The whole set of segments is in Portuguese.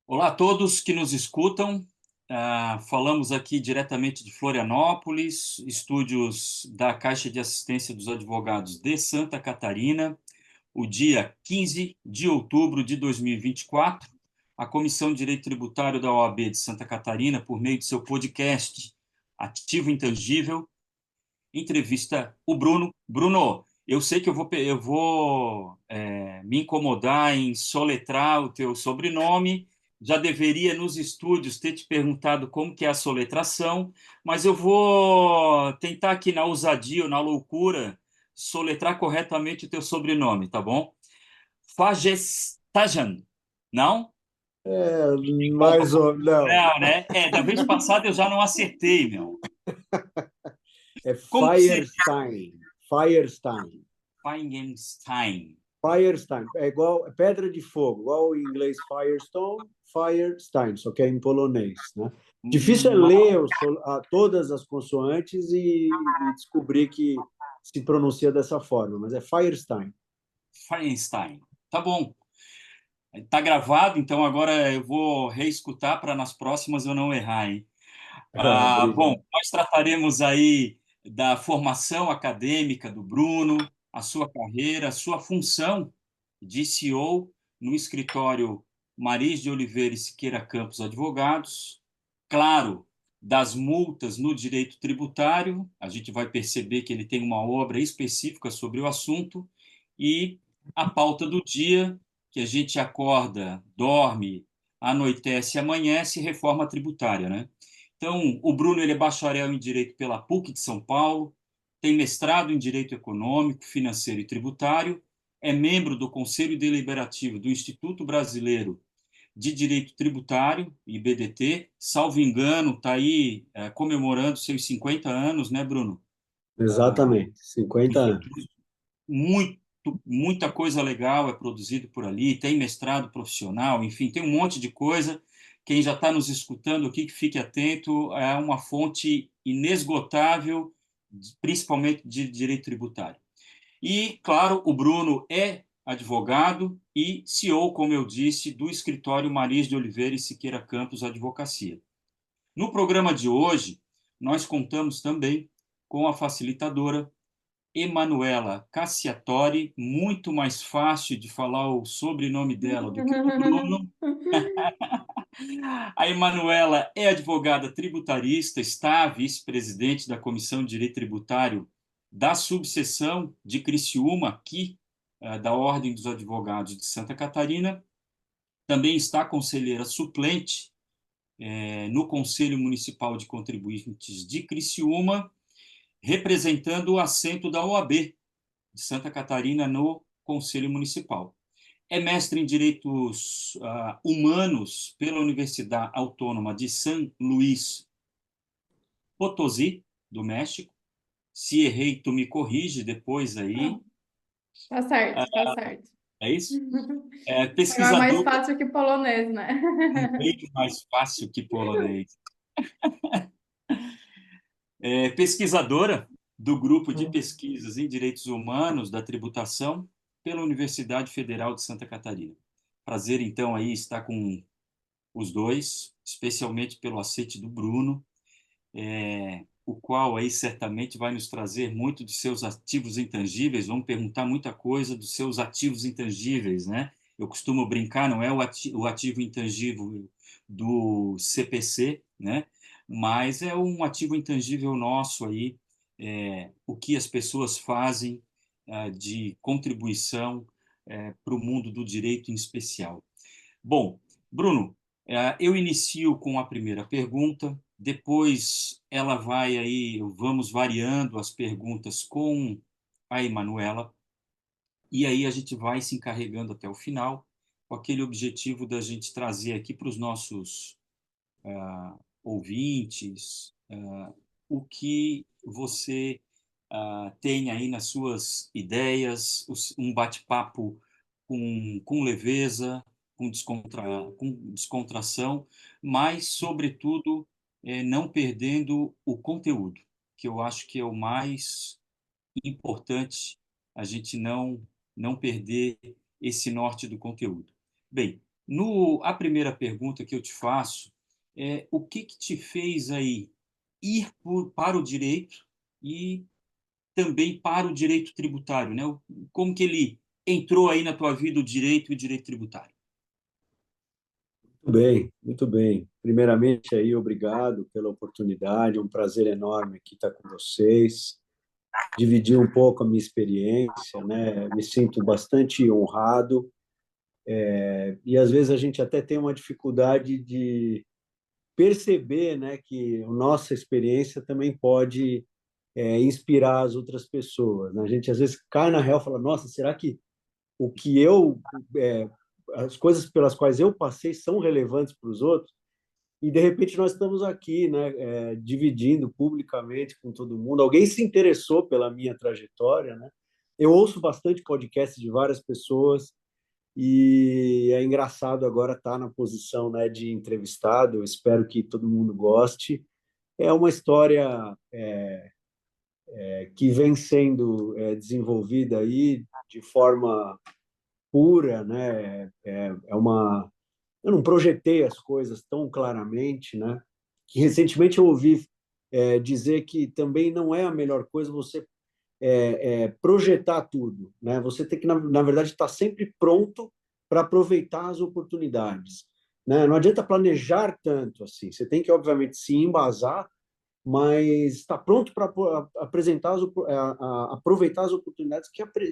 Olá a todos que nos escutam. Falamos aqui diretamente de Florianópolis, estúdios da Caixa de Assistência dos Advogados de Santa Catarina. O dia 15 de outubro de 2024, a Comissão de Direito Tributário da OAB de Santa Catarina, por meio de seu podcast Ativo Intangível, entrevista o Bruno. Bruno, eu sei que eu vou me incomodar em soletrar o teu sobrenome. Já deveria nos estúdios ter te perguntado como que é a soletração, mas eu vou tentar aqui na ousadia ou na loucura soletrar corretamente o teu sobrenome, tá bom? Fagestajan, não? É, Bom, mais ou não. não, né? Da vez passada eu já não acertei, meu. É Como que seria Firestein. Firestein. Feinstein? Firestein. É igual é pedra de fogo, igual em inglês Firestone, Firestein, só que é em polonês, né? Difícil é ler todas as consoantes e descobrir que se pronuncia dessa forma, mas é Firestein. Feinstein. Tá bom. Tá gravado, então agora eu vou reescutar para nas próximas eu não errar, hein? Bom, Obrigado. nós trataremos aí da formação acadêmica do Bruno, a sua carreira, a sua função de CEO no escritório Maris de Oliveira e Siqueira Campos Advogados. Claro, das multas no direito tributário, a gente vai perceber que ele tem uma obra específica sobre o assunto, e a pauta do dia, que a gente acorda, dorme, anoitece e amanhece, reforma tributária, né? Então, o Bruno ele é bacharel em Direito pela PUC de São Paulo, tem mestrado em Direito Econômico, Financeiro e Tributário, é membro do Conselho Deliberativo do Instituto Brasileiro de Direito Tributário, IBDT, salvo engano, está aí comemorando seus 50 anos, né, Bruno? Exatamente, 50 anos. Muito, muita coisa legal é produzido por ali, tem mestrado profissional, enfim, tem um monte de coisa. Quem já está nos escutando aqui, que fique atento, é uma fonte inesgotável, principalmente de direito tributário. E, claro, o Bruno é advogado e CEO, como eu disse, do escritório Maris de Oliveira e Siqueira Campos Advocacia. No programa de hoje, nós contamos também com a facilitadora Emanuela Cassiatori, muito mais fácil de falar o sobrenome dela do que o do Bruno. A Emanuela é advogada tributarista, está vice-presidente da Comissão de Direito Tributário da subseção de Criciúma, aqui, da Ordem dos Advogados de Santa Catarina. Também está conselheira suplente, no Conselho Municipal de Contribuintes de Criciúma, representando o assento da OAB de Santa Catarina no Conselho Municipal. É mestre em Direitos Humanos pela Universidade Autônoma de San Luís Potosí, do México. Se errei, tu me corrige depois aí. Não, tá certo, tá certo. É isso? Espanhol é mais Pesquisador, fácil que polonês, né? bem mais fácil que polonês. Pesquisadora do Grupo de Pesquisas em Direitos Humanos da Tributação pela Universidade Federal de Santa Catarina. Prazer, então, aí estar com os dois, especialmente pelo aceite do Bruno, o qual aí certamente vai nos trazer muito de seus ativos intangíveis. Vamos perguntar muita coisa dos seus ativos intangíveis, né? Eu costumo brincar, não é o ativo intangível do CPC, né? Mas é um ativo intangível nosso aí, o que as pessoas fazem de contribuição para o mundo do direito em especial. Bom, Bruno, eu inicio com a primeira pergunta, depois ela vai aí, vamos variando as perguntas com a Emanuela, e aí a gente vai se encarregando até o final, com aquele objetivo da gente trazer aqui para os nossos ouvintes o que você tem aí nas suas ideias, um bate-papo com leveza, com descontração, mas, sobretudo, não perdendo o conteúdo, que eu acho que é o mais importante, a gente não perder esse norte do conteúdo. Bem, A primeira pergunta que eu te faço é o que te fez aí ir para o direito e também para o direito tributário, né? Como que ele entrou aí na tua vida o direito e o direito tributário? Muito bem, muito bem. Primeiramente, aí, obrigado pela oportunidade, é um prazer enorme aqui estar com vocês, dividir um pouco a minha experiência, né? Me sinto bastante honrado, e às vezes a gente até tem uma dificuldade de perceber, né, que a nossa experiência também pode inspirar as outras pessoas, né? A gente às vezes cai na real e fala, nossa, será que o que é, as coisas pelas quais eu passei são relevantes para os outros? E de repente nós estamos aqui, né, dividindo publicamente com todo mundo. Alguém se interessou pela minha trajetória, né? Eu ouço bastante podcast de várias pessoas e é engraçado agora estar na posição, né, de entrevistado. Eu espero que todo mundo goste. É uma história que vem sendo desenvolvida aí de forma pura, né? Eu não projetei as coisas tão claramente, né? Que recentemente eu ouvi dizer que também não é a melhor coisa você projetar tudo, né? Você tem que, na verdade, estar sempre pronto para aproveitar as oportunidades, né? Não adianta planejar tanto assim. Você tem que, obviamente, se embasar, mas estar pronto para apresentar aproveitar as oportunidades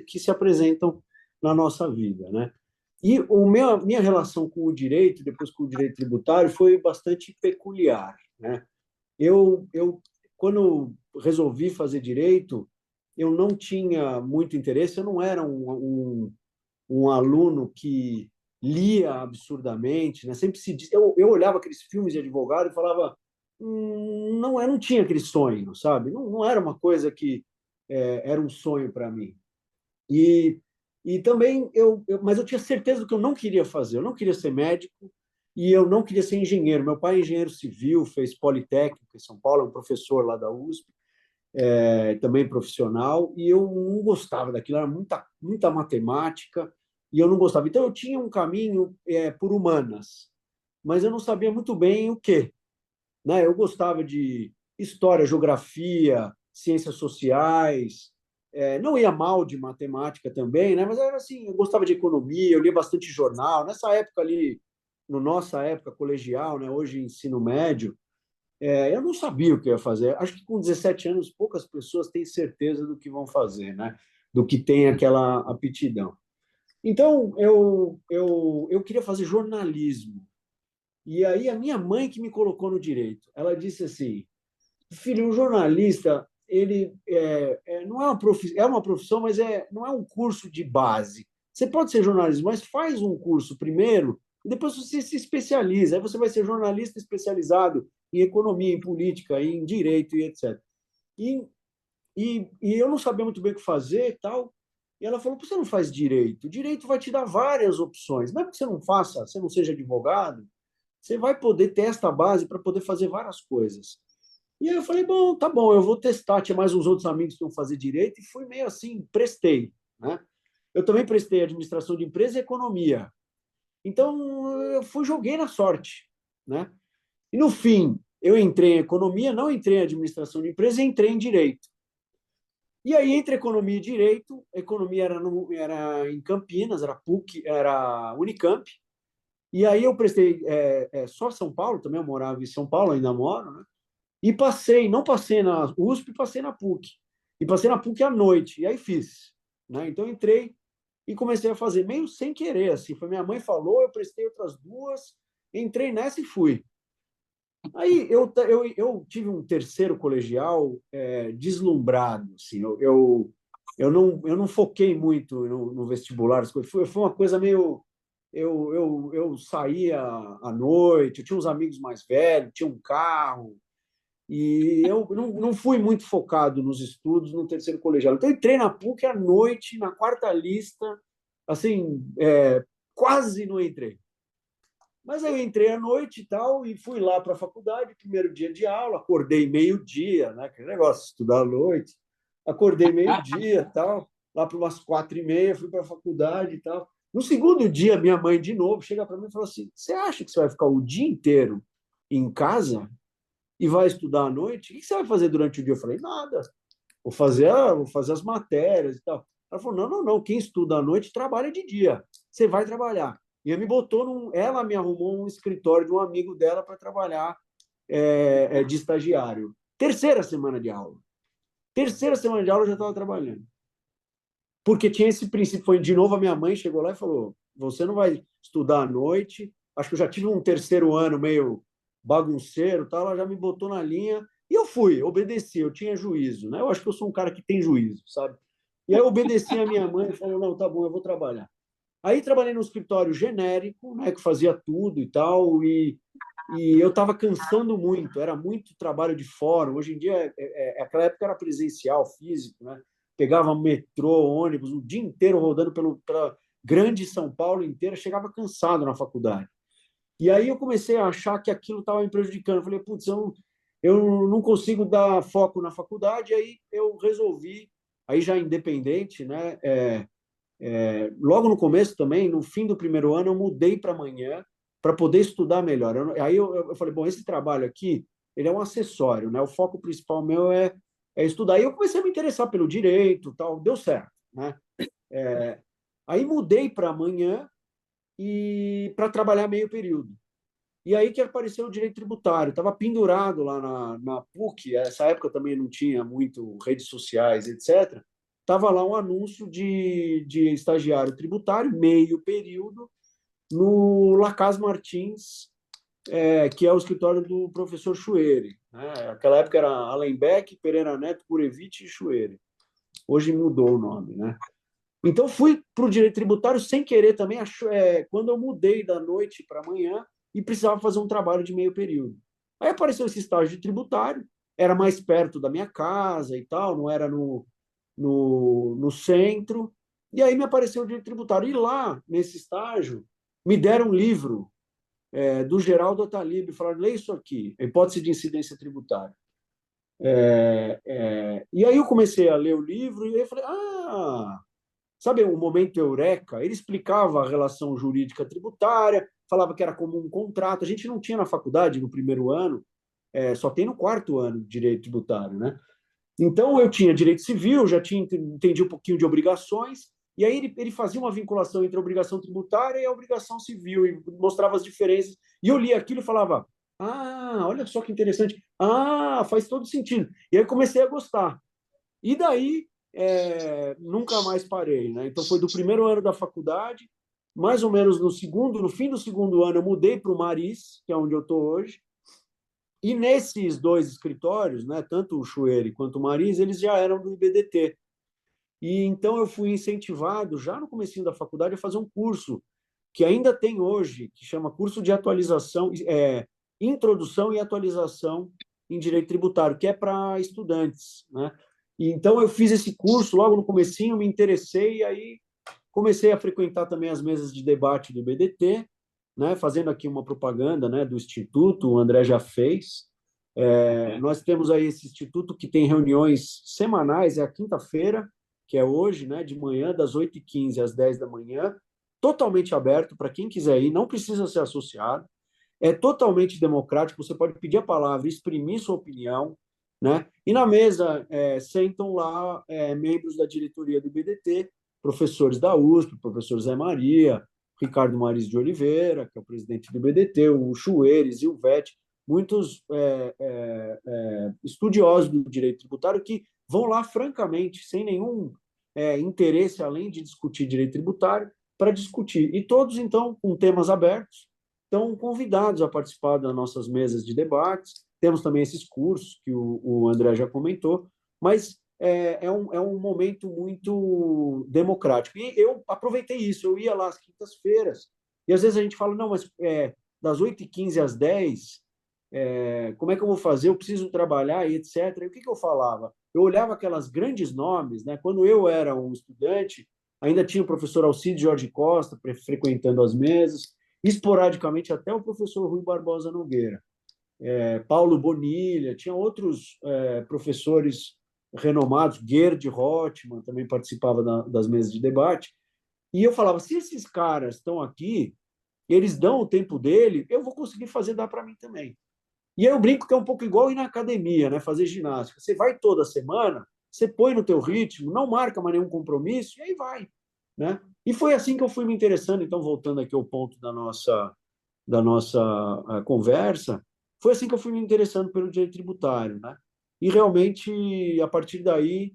que se apresentam na nossa vida, né? E minha relação com o direito, depois com o direito tributário, foi bastante peculiar, né? Quando resolvi fazer direito, eu não tinha muito interesse, eu não era um aluno que lia absurdamente, né? Sempre se diz, eu olhava aqueles filmes de advogado e falava, não, eu não tinha aquele sonho, sabe? Não era uma coisa que era um sonho para mim. E, e também mas eu tinha certeza do que eu não queria fazer. Eu não queria ser médico e eu não queria ser engenheiro. Meu pai é engenheiro civil, fez Politécnico em São Paulo, é um professor lá da USP, também profissional, e eu não gostava daquilo, era muita matemática, e eu não gostava. Então, eu tinha um caminho por humanas, mas eu não sabia muito bem o quê, né? Eu gostava de história, geografia, ciências sociais, não ia mal de matemática também, né? Mas era assim, eu gostava de economia, eu lia bastante jornal. Nessa época ali, no nossa época colegial, né? Hoje ensino médio, eu não sabia o que ia fazer. Acho que com 17 anos poucas pessoas têm certeza do que vão fazer, né? Do que tem aquela aptidão. Então, eu queria fazer jornalismo. E aí a minha mãe que me colocou no direito. Ela disse assim, filho, um jornalista, ele não é uma profissão, mas não é um curso de base. Você pode ser jornalista, mas faz um curso primeiro e depois você se especializa. Aí você vai ser jornalista especializado em economia, em política, em direito e etc. E, e eu não sabia muito bem o que fazer e tal. E ela falou: por que você não faz direito? O direito vai te dar várias opções. Não é porque você não faça, você não seja advogado, você vai poder ter esta base para poder fazer várias coisas. E aí eu falei, bom, tá bom, eu vou testar. Tinha mais uns outros amigos que iam fazer direito e fui meio assim, prestei, né? Eu também prestei administração de empresa e economia. Então, eu joguei na sorte, né? E no fim, eu entrei em economia, não entrei em administração de empresa, entrei em direito. E aí, entre economia e direito, economia era em Campinas, era PUC, era Unicamp. E aí eu prestei só São Paulo, também eu morava em São Paulo, ainda moro, né? E passei, não passei na USP, passei na PUC. E passei na PUC à noite, e aí fiz, né? Então entrei e comecei a fazer, meio sem querer, assim. Foi minha mãe falou, eu prestei outras duas, entrei nessa e fui. Aí eu tive um terceiro colegial deslumbrado, assim. Eu não foquei muito no vestibular, foi uma coisa meio... Eu saía à noite, eu tinha uns amigos mais velhos, tinha um carro, e eu não fui muito focado nos estudos no terceiro colegial. Então, eu entrei na PUC à noite, na quarta lista, assim, quase não entrei. Mas aí eu entrei à noite e tal, e fui lá para a faculdade, primeiro dia de aula, acordei meio-dia, né? Aquele negócio, estudar à noite. Acordei meio-dia e tal, lá para umas 4h30, fui para a faculdade e tal. No segundo dia, minha mãe, de novo, chega para mim e fala assim, você acha que você vai ficar o dia inteiro em casa e vai estudar à noite? O que você vai fazer durante o dia? Eu falei, nada. Vou fazer as matérias e tal. Ela falou, não, não, não. Quem estuda à noite trabalha de dia. Você vai trabalhar. E ela me botou ela me arrumou um escritório de um amigo dela para trabalhar de estagiário. Terceira semana de aula. Terceira semana de aula eu já estava trabalhando. Porque tinha esse princípio. Foi de novo a minha mãe chegou lá e falou: você não vai estudar à noite. Acho que eu já tive um terceiro ano meio bagunceiro, tal. Ela já me botou na linha e eu fui, obedeci. Eu tinha juízo, né? Eu acho que eu sou um cara que tem juízo, sabe? E aí eu obedeci a minha mãe e falou: não, tá bom, eu vou trabalhar. Aí trabalhei num escritório genérico, né, que fazia tudo e tal, e eu estava cansando muito, era muito trabalho de fora. Hoje em dia, aquela época era presencial, físico, né? Pegava metrô, ônibus, o dia inteiro rodando pela grande São Paulo inteira, chegava cansado na faculdade. E aí eu comecei a achar que aquilo estava me prejudicando. Eu falei, putz, eu não consigo dar foco na faculdade. Aí eu resolvi, aí já independente, né? Logo no começo também, no fim do primeiro ano, eu mudei para amanhã para poder estudar melhor. Aí eu falei, bom, esse trabalho aqui, ele é um acessório, né? O foco principal meu é estudar. Aí eu comecei a me interessar pelo direito, tal, deu certo, né? Aí mudei para amanhã e para trabalhar meio período. E aí que apareceu o direito tributário. Estava pendurado lá na PUC, essa época também não tinha muito redes sociais, etc. Estava lá um anúncio de estagiário tributário, meio período, no Lacaz Martins, que é o escritório do professor Chueri. Né? Naquela época era Allenbeck, Pereira Neto, Kurevich e Chueri. Hoje mudou o nome. Né? Então, fui para o direito tributário sem querer também, quando eu mudei da noite para amanhã e precisava fazer um trabalho de meio período. Aí apareceu esse estágio de tributário, era mais perto da minha casa e tal, não era no centro, e aí me apareceu o direito tributário. E lá, nesse estágio, me deram um livro do Geraldo Atalib, e falaram, lê isso aqui, a hipótese de incidência tributária. E aí eu comecei a ler o livro e aí eu falei, sabe o momento eureka? Ele explicava a relação jurídica tributária, falava que era como um contrato. A gente não tinha na faculdade, no primeiro ano, só tem no quarto ano direito tributário, né? Então, eu tinha direito civil, já entendi um pouquinho de obrigações, e aí ele fazia uma vinculação entre a obrigação tributária e a obrigação civil, e mostrava as diferenças. E eu lia aquilo e falava, olha só que interessante, faz todo sentido. E aí comecei a gostar. E daí, nunca mais parei, né? Então, foi do primeiro ano da faculdade, mais ou menos no fim do segundo ano, eu mudei para o Maris, que é onde eu estou hoje, e nesses dois escritórios, né, tanto o Chueri quanto o Maris, eles já eram do IBDT. E então eu fui incentivado, já no comecinho da faculdade, a fazer um curso que ainda tem hoje, que chama curso de atualização, introdução e atualização em direito tributário, que é para estudantes, né? E então eu fiz esse curso logo no comecinho, me interessei e aí comecei a frequentar também as mesas de debate do IBDT, né, fazendo aqui uma propaganda, né, do Instituto, o André já fez. Nós temos aí esse Instituto que tem reuniões semanais, é a quinta-feira, que é hoje, né, de manhã, das 8h15 às 10 da manhã, totalmente aberto para quem quiser ir, não precisa ser associado, é totalmente democrático, você pode pedir a palavra, exprimir sua opinião, né? E na mesa sentam lá membros da diretoria do IBDT, professores da USP, o professor Zé Maria, Ricardo Maris de Oliveira, que é o presidente do IBDT, o Chueires e o Vete, muitos estudiosos do direito tributário que vão lá francamente, sem nenhum interesse além de discutir direito tributário, para discutir. E todos, então, com temas abertos, estão convidados a participar das nossas mesas de debates. Temos também esses cursos que o André já comentou, mas é um momento muito democrático. E eu aproveitei isso, eu ia lá às quintas-feiras, e às vezes a gente fala, não, mas das 8h15 às 10, como é que eu vou fazer? Eu preciso trabalhar e etc. E o que eu falava? Eu olhava aquelas grandes nomes, né? Quando eu era um estudante, ainda tinha o professor Alcides Jorge Costa frequentando as mesas, esporadicamente até o professor Rui Barbosa Nogueira, Paulo Bonilha, tinha outros professores renomados, Gerd Rothmann também participava das mesas de debate, E eu falava, se esses caras estão aqui, eles dão o tempo dele, eu vou conseguir fazer dar para mim também. E aí eu brinco que é um pouco igual ir na academia, né? Fazer ginástica. Você vai toda semana, você põe no teu ritmo, não marca mais nenhum compromisso, e aí vai, né? E foi assim que eu fui me interessando. Então, voltando aqui ao ponto da nossa conversa, foi assim que eu fui me interessando pelo direito tributário, né? E realmente, a partir daí,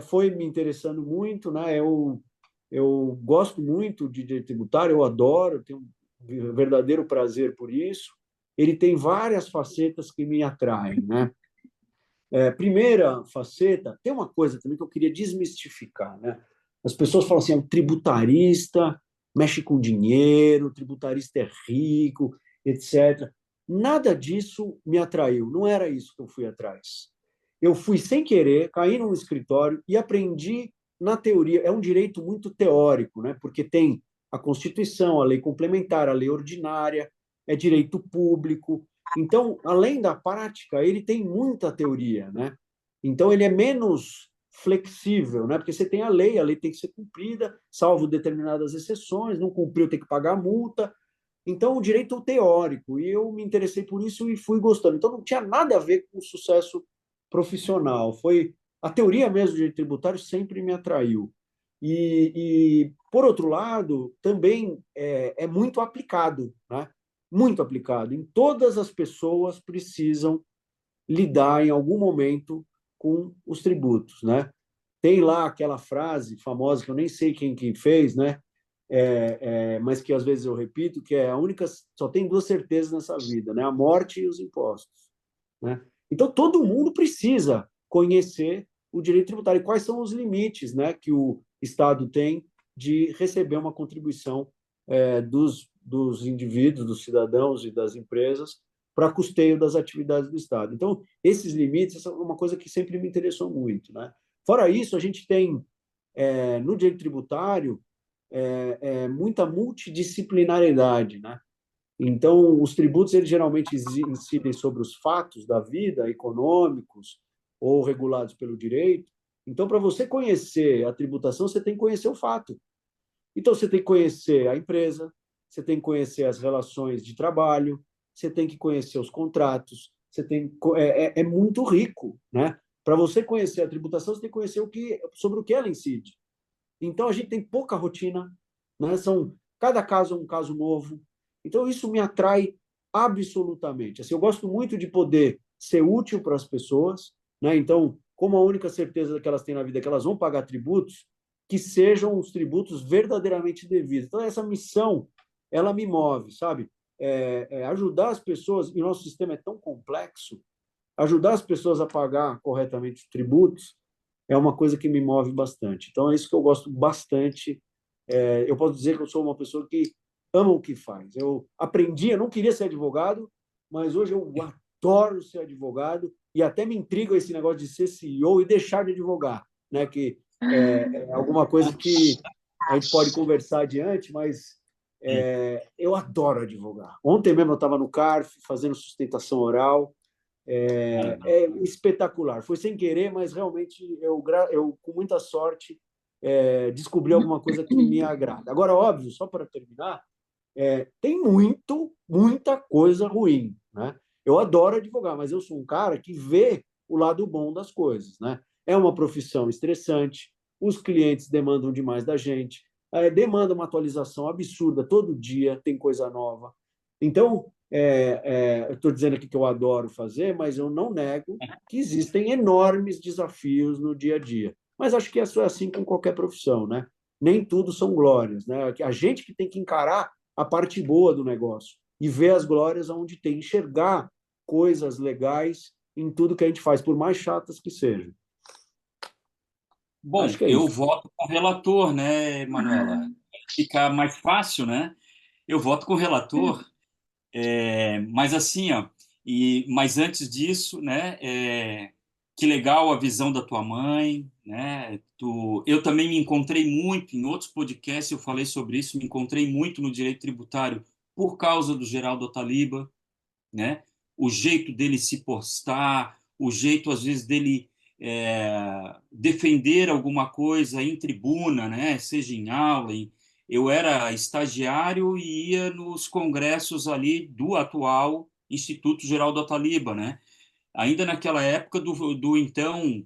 foi me interessando muito, né? Eu gosto muito de direito tributário, eu adoro, tenho um verdadeiro prazer por isso. Ele tem várias facetas que me atraem, né? Primeira faceta, tem uma coisa também que eu queria desmistificar, né? As pessoas falam assim, o tributarista mexe com dinheiro, o tributarista é rico, etc. Nada disso me atraiu, não era isso que eu fui atrás. Eu fui sem querer, caí num escritório e aprendi na teoria. É um direito muito teórico, né? Porque tem a Constituição, a lei complementar, a lei ordinária, é direito público. Então, além da prática, ele tem muita teoria, né? Então, ele é menos flexível, né? Porque você tem a lei tem que ser cumprida, salvo determinadas exceções, não cumpriu, tem que pagar multa. Então, o direito teórico, e eu me interessei por isso e fui gostando. Então, não tinha nada a ver com o sucesso profissional. Foi a teoria mesmo do direito tributário sempre me atraiu. Por outro lado, também é muito aplicado, né? Muito aplicado. Em todas as pessoas precisam lidar em algum momento com os tributos, né? Tem lá aquela frase famosa que eu nem sei quem que fez, né? Mas que às vezes eu repito, que é a única, só tem duas certezas nessa vida, né? A morte e os impostos, né? Então todo mundo precisa conhecer o direito tributário e quais são os limites, né, que o Estado tem de receber uma contribuição dos indivíduos, dos cidadãos e das empresas para custeio das atividades do Estado. Então esses limites são uma coisa que sempre me interessou muito, né? Fora isso, a gente tem no direito tributário muita multidisciplinariedade, né? Então, os tributos eles geralmente incidem sobre os fatos da vida, econômicos ou regulados pelo direito. Então, para você conhecer a tributação, você tem que conhecer o fato. Então, você tem que conhecer a empresa, você tem que conhecer as relações de trabalho, você tem que conhecer os contratos, é muito rico, né? Para você conhecer a tributação, você tem que conhecer sobre o que ela incide. Então, a gente tem pouca rotina, né? Cada caso é um caso novo. Então, isso me atrai absolutamente. Assim, eu gosto muito de poder ser útil para as pessoas, né? Então, como a única certeza que elas têm na vida é que elas vão pagar tributos, que sejam os tributos verdadeiramente devidos. Então, essa missão, ela me move, sabe? Ajudar as pessoas, e o nosso sistema é tão complexo, ajudar as pessoas a pagar corretamente os tributos é uma coisa que me move bastante. Então, é isso que eu gosto bastante. Eu posso dizer que eu sou uma pessoa que ama o que faz. Eu aprendi, eu não queria ser advogado, mas hoje eu adoro ser advogado e até me intriga esse negócio de ser CEO e deixar de advogar, né? Que é alguma coisa que a gente pode conversar adiante, mas eu adoro advogar. Ontem mesmo eu estava no CARF fazendo sustentação oral, espetacular. Foi sem querer, mas realmente eu com muita sorte, descobri alguma coisa que me agrada. Agora, óbvio, só para terminar, tem muita coisa ruim, né? Eu adoro advogar, mas eu sou um cara que vê o lado bom das coisas, né? É uma profissão estressante, os clientes demandam demais da gente, demanda uma atualização absurda, todo dia tem coisa nova. Então, eu estou dizendo aqui que eu adoro fazer, mas eu não nego que existem enormes desafios no dia a dia. Mas acho que isso é assim com qualquer profissão, né? Nem tudo são glórias, né? A gente que tem que encarar a parte boa do negócio e ver as glórias onde tem, enxergar coisas legais em tudo que a gente faz, por mais chatas que sejam. Bom, Acho que é eu isso. voto com o relator, né, Manuela? Fica mais fácil, né? Eu voto com o relator, mas assim, ó, mas antes disso, né, que legal a visão da tua mãe, né? Eu também me encontrei muito em outros podcasts, eu falei sobre isso, me encontrei muito no direito tributário por causa do Geraldo Otaliba, né? O jeito dele se postar, o jeito às vezes dele defender alguma coisa em tribuna, né? Seja em aula. Eu era estagiário e ia nos congressos ali do atual Instituto Geral do Ataliba, né? Ainda naquela época do então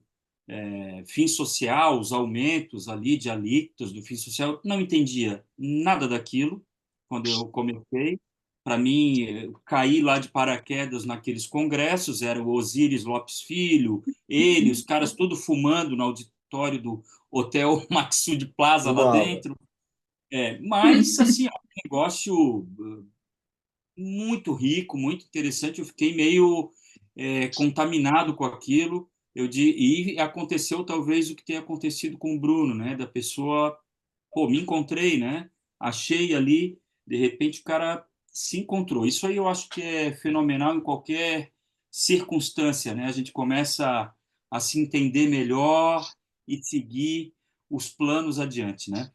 fim social, os aumentos ali de alíquotas do fim social, não entendia nada daquilo quando eu comecei. Para mim, caí lá de paraquedas naqueles congressos, era o Osíris Lopes Filho, ele, os caras tudo fumando no auditório do Hotel Maxud Plaza lá Fumava. dentro. Mas, assim, é um negócio muito rico, muito interessante. Eu fiquei meio contaminado com aquilo. E aconteceu talvez o que tenha acontecido com o Bruno, né? Da pessoa, pô, me encontrei, né? Achei ali, de repente o cara se encontrou. Isso aí eu acho que é fenomenal em qualquer circunstância, né? A gente começa a se entender melhor e seguir os planos adiante, né?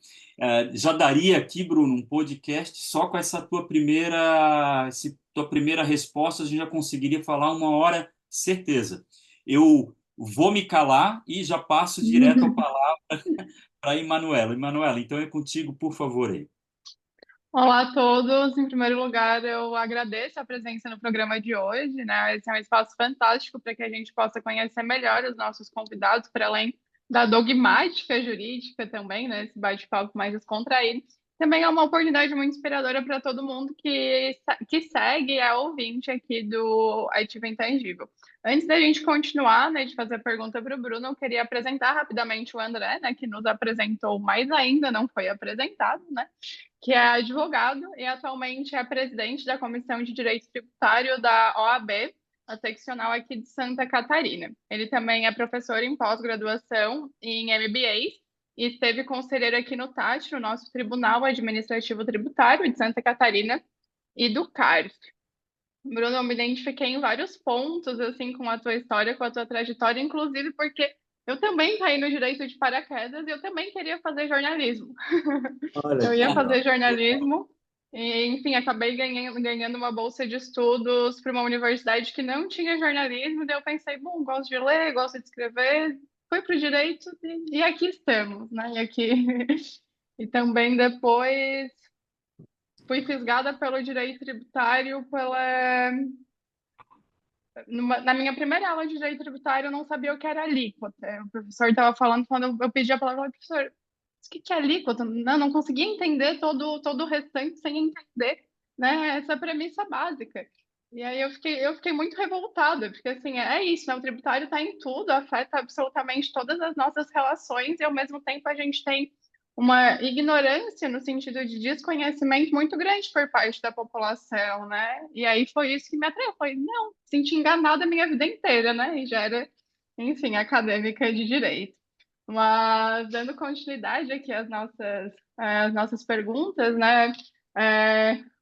Já daria aqui, Bruno, um podcast só com tua primeira resposta, a gente já conseguiria falar 1 hora, certeza. Eu vou me calar e já passo direto a palavra para a Emanuela. Emanuela, então é contigo, por favor, aí. Olá a todos. Em primeiro lugar, eu agradeço a presença no programa de hoje, né? Esse é um espaço fantástico para que a gente possa conhecer melhor os nossos convidados, para além da dogmática jurídica também, né? Esse bate-papo mais descontraído. Também é uma oportunidade muito inspiradora para todo mundo que segue e é ouvinte aqui do Ativo Intangível. Antes da gente continuar, né, de fazer a pergunta para o Bruno, eu queria apresentar rapidamente o André, né, que nos apresentou, mas ainda não foi apresentado, né? Que é advogado e atualmente é presidente da Comissão de Direito Tributário da OAB, a seccional aqui de Santa Catarina. Ele também é professor em pós-graduação em MBA e esteve conselheiro aqui no TAT, no nosso Tribunal Administrativo Tributário de Santa Catarina e do CARF. Bruno, eu me identifiquei em vários pontos, assim, com a tua história, com a tua trajetória, inclusive porque eu também caí no direito de paraquedas e eu também queria fazer jornalismo. Olha Eu que ia legal. fazer jornalismo e, enfim, acabei ganhando uma bolsa de estudos para uma universidade que não tinha jornalismo. Daí eu pensei, bom, gosto de ler, gosto de escrever, fui para o direito e aqui estamos, né? E aqui e também depois fui fisgada pelo direito tributário na minha primeira aula de direito tributário, eu não sabia o que era alíquota. O professor estava falando, quando eu pedi a palavra, eu falei, professor, o que é alíquota? Não conseguia entender todo o restante sem entender, né, essa premissa básica. E aí eu fiquei muito revoltada, porque assim, é isso, né? O tributário está em tudo, afeta absolutamente todas as nossas relações, e ao mesmo tempo a gente tem uma ignorância no sentido de desconhecimento muito grande por parte da população, né? E aí foi isso que me atraiu. Foi, não, senti enganada a minha vida inteira, né? E já era, enfim, acadêmica de direito. Mas dando continuidade aqui às nossas perguntas, né?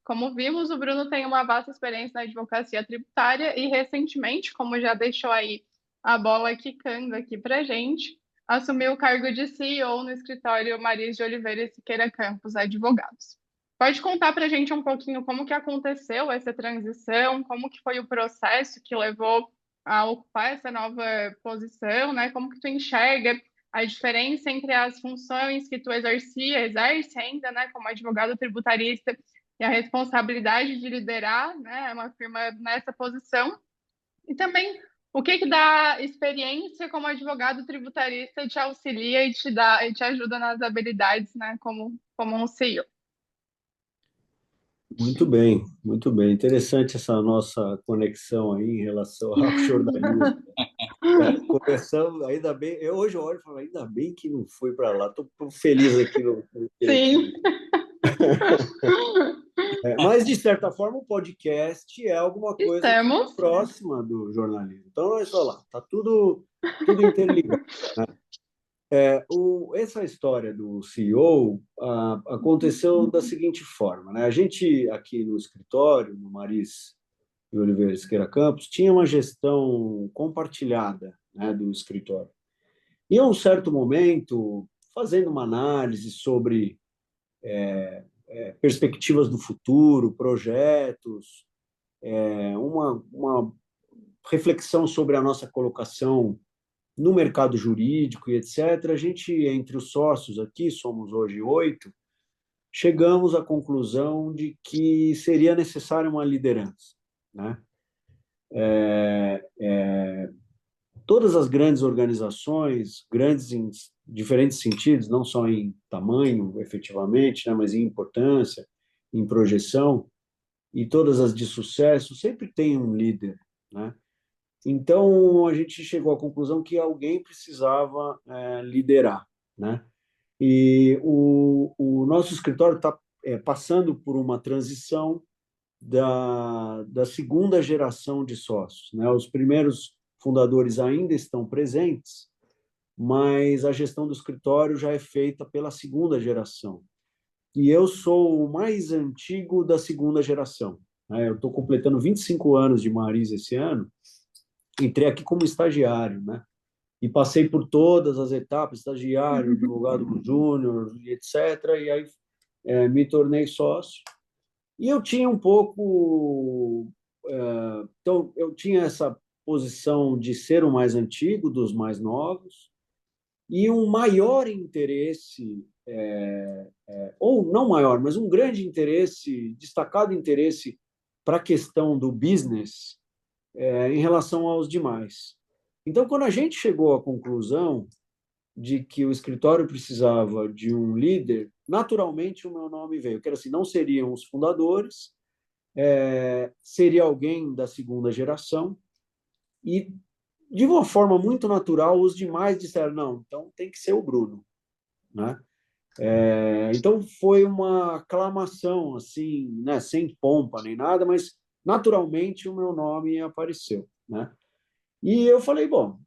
Como vimos, o Bruno tem uma vasta experiência na advocacia tributária e recentemente, como já deixou aí a bola quicando aqui para gente, assumiu o cargo de CEO no escritório Maris de Oliveira e Siqueira Campos Advogados. Pode contar para a gente um pouquinho como que aconteceu essa transição, como que foi o processo que levou a ocupar essa nova posição, né? Como que tu enxerga a diferença entre as funções que tu exerce ainda, né, como advogado tributarista e a responsabilidade de liderar, né, uma firma nessa posição. E também o que da experiência como advogado tributarista te auxilia e te ajuda nas habilidades, né, como um CEO. Muito bem, muito bem. Interessante essa nossa conexão aí em relação ao jornalismo. Começamos, ainda bem. Hoje eu olho e falo, ainda bem que não fui para lá. Estou feliz aqui no direito. Sim. Mas, de certa forma, o podcast é alguma coisa que está Estamos. próxima do jornalismo. Então, olha só lá, está tudo interligado, né? Essa história do CEO aconteceu da seguinte forma, né? A gente, aqui no escritório, no Maris de Oliveira Siqueira Campos, tinha uma gestão compartilhada, né, do escritório. E, a um certo momento, fazendo uma análise sobre perspectivas do futuro, projetos, uma reflexão sobre a nossa colocação no mercado jurídico e etc., a gente, entre os sócios aqui, somos hoje 8, chegamos à conclusão de que seria necessária uma liderança, né? Todas as grandes organizações, grandes em diferentes sentidos, não só em tamanho, efetivamente, né, mas em importância, em projeção, e todas as de sucesso, sempre tem um líder, né? Então, a gente chegou à conclusão que alguém precisava liderar, né? E o nosso escritório está passando por uma transição da segunda geração de sócios, né? Os primeiros fundadores ainda estão presentes, mas a gestão do escritório já é feita pela segunda geração. E eu sou o mais antigo da segunda geração, né? Eu estou completando 25 anos de Marisa esse ano, entrei aqui como estagiário, né? E passei por todas as etapas, estagiário, advogado júnior, etc. E aí me tornei sócio. E eu tinha um pouco... Então, eu tinha essa posição de ser o mais antigo dos mais novos e um maior interesse, ou não maior, mas um grande interesse, destacado interesse para a questão do business em relação aos demais. Então, quando a gente chegou à conclusão de que o escritório precisava de um líder, naturalmente o meu nome veio, que era assim, não seriam os fundadores, seria alguém da segunda geração, e de uma forma muito natural, os demais disseram, não, então tem que ser o Bruno, né? Então foi uma aclamação, assim, né, sem pompa nem nada, mas naturalmente o meu nome apareceu, né? E eu falei, bom,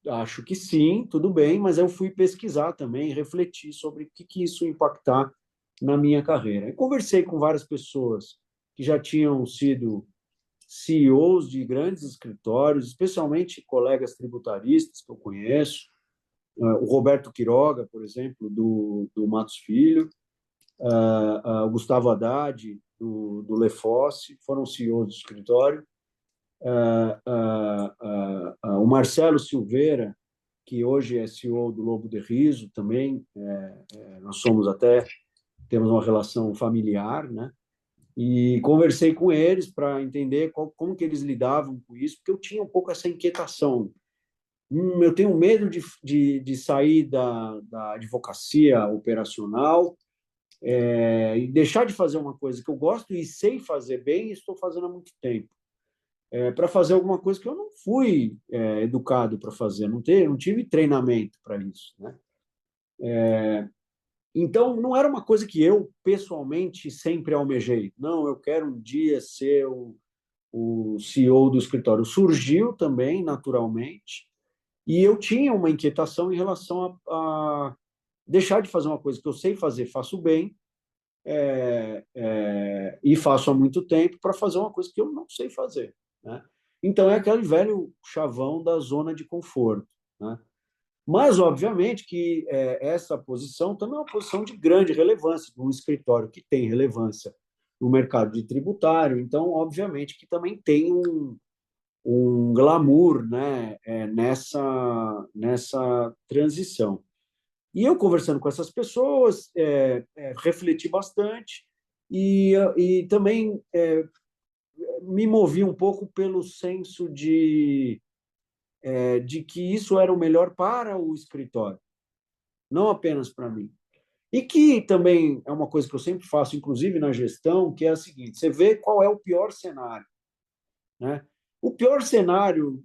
acho que sim, tudo bem, mas eu fui pesquisar também, refletir sobre o que isso impactar na minha carreira. Eu conversei com várias pessoas que já tinham sido CEOs de grandes escritórios, especialmente colegas tributaristas que eu conheço, o Roberto Quiroga, por exemplo, do Matos Filho, o Gustavo Haddad, do Lefosse, foram CEOs do escritório, o Marcelo Silveira, que hoje é CEO do Lobo de Riso também, nós somos até, temos uma relação familiar, né? E conversei com eles para entender como que eles lidavam com isso, porque eu tinha um pouco essa inquietação. Eu tenho medo de sair da advocacia operacional e deixar de fazer uma coisa que eu gosto e sei fazer bem e estou fazendo há muito tempo. Para fazer alguma coisa que eu não fui educado para fazer, não tive treinamento para isso, né? Então, não era uma coisa que eu, pessoalmente, sempre almejei. Não, eu quero um dia ser o CEO do escritório. Surgiu também, naturalmente, e eu tinha uma inquietação em relação a deixar de fazer uma coisa que eu sei fazer, faço bem, e faço há muito tempo, para fazer uma coisa que eu não sei fazer, né? Então, é aquele velho chavão da zona de conforto, né? Mas, obviamente, que essa posição também é uma posição de grande relevância, de um escritório que tem relevância no mercado de tributário. Então, obviamente, que também tem um glamour, né, nessa transição. E eu, conversando com essas pessoas, refleti bastante e também me movi um pouco pelo senso de que isso era o melhor para o escritório, não apenas para mim. E que também é uma coisa que eu sempre faço, inclusive na gestão, que é a seguinte: você vê qual é o pior cenário, né? O pior cenário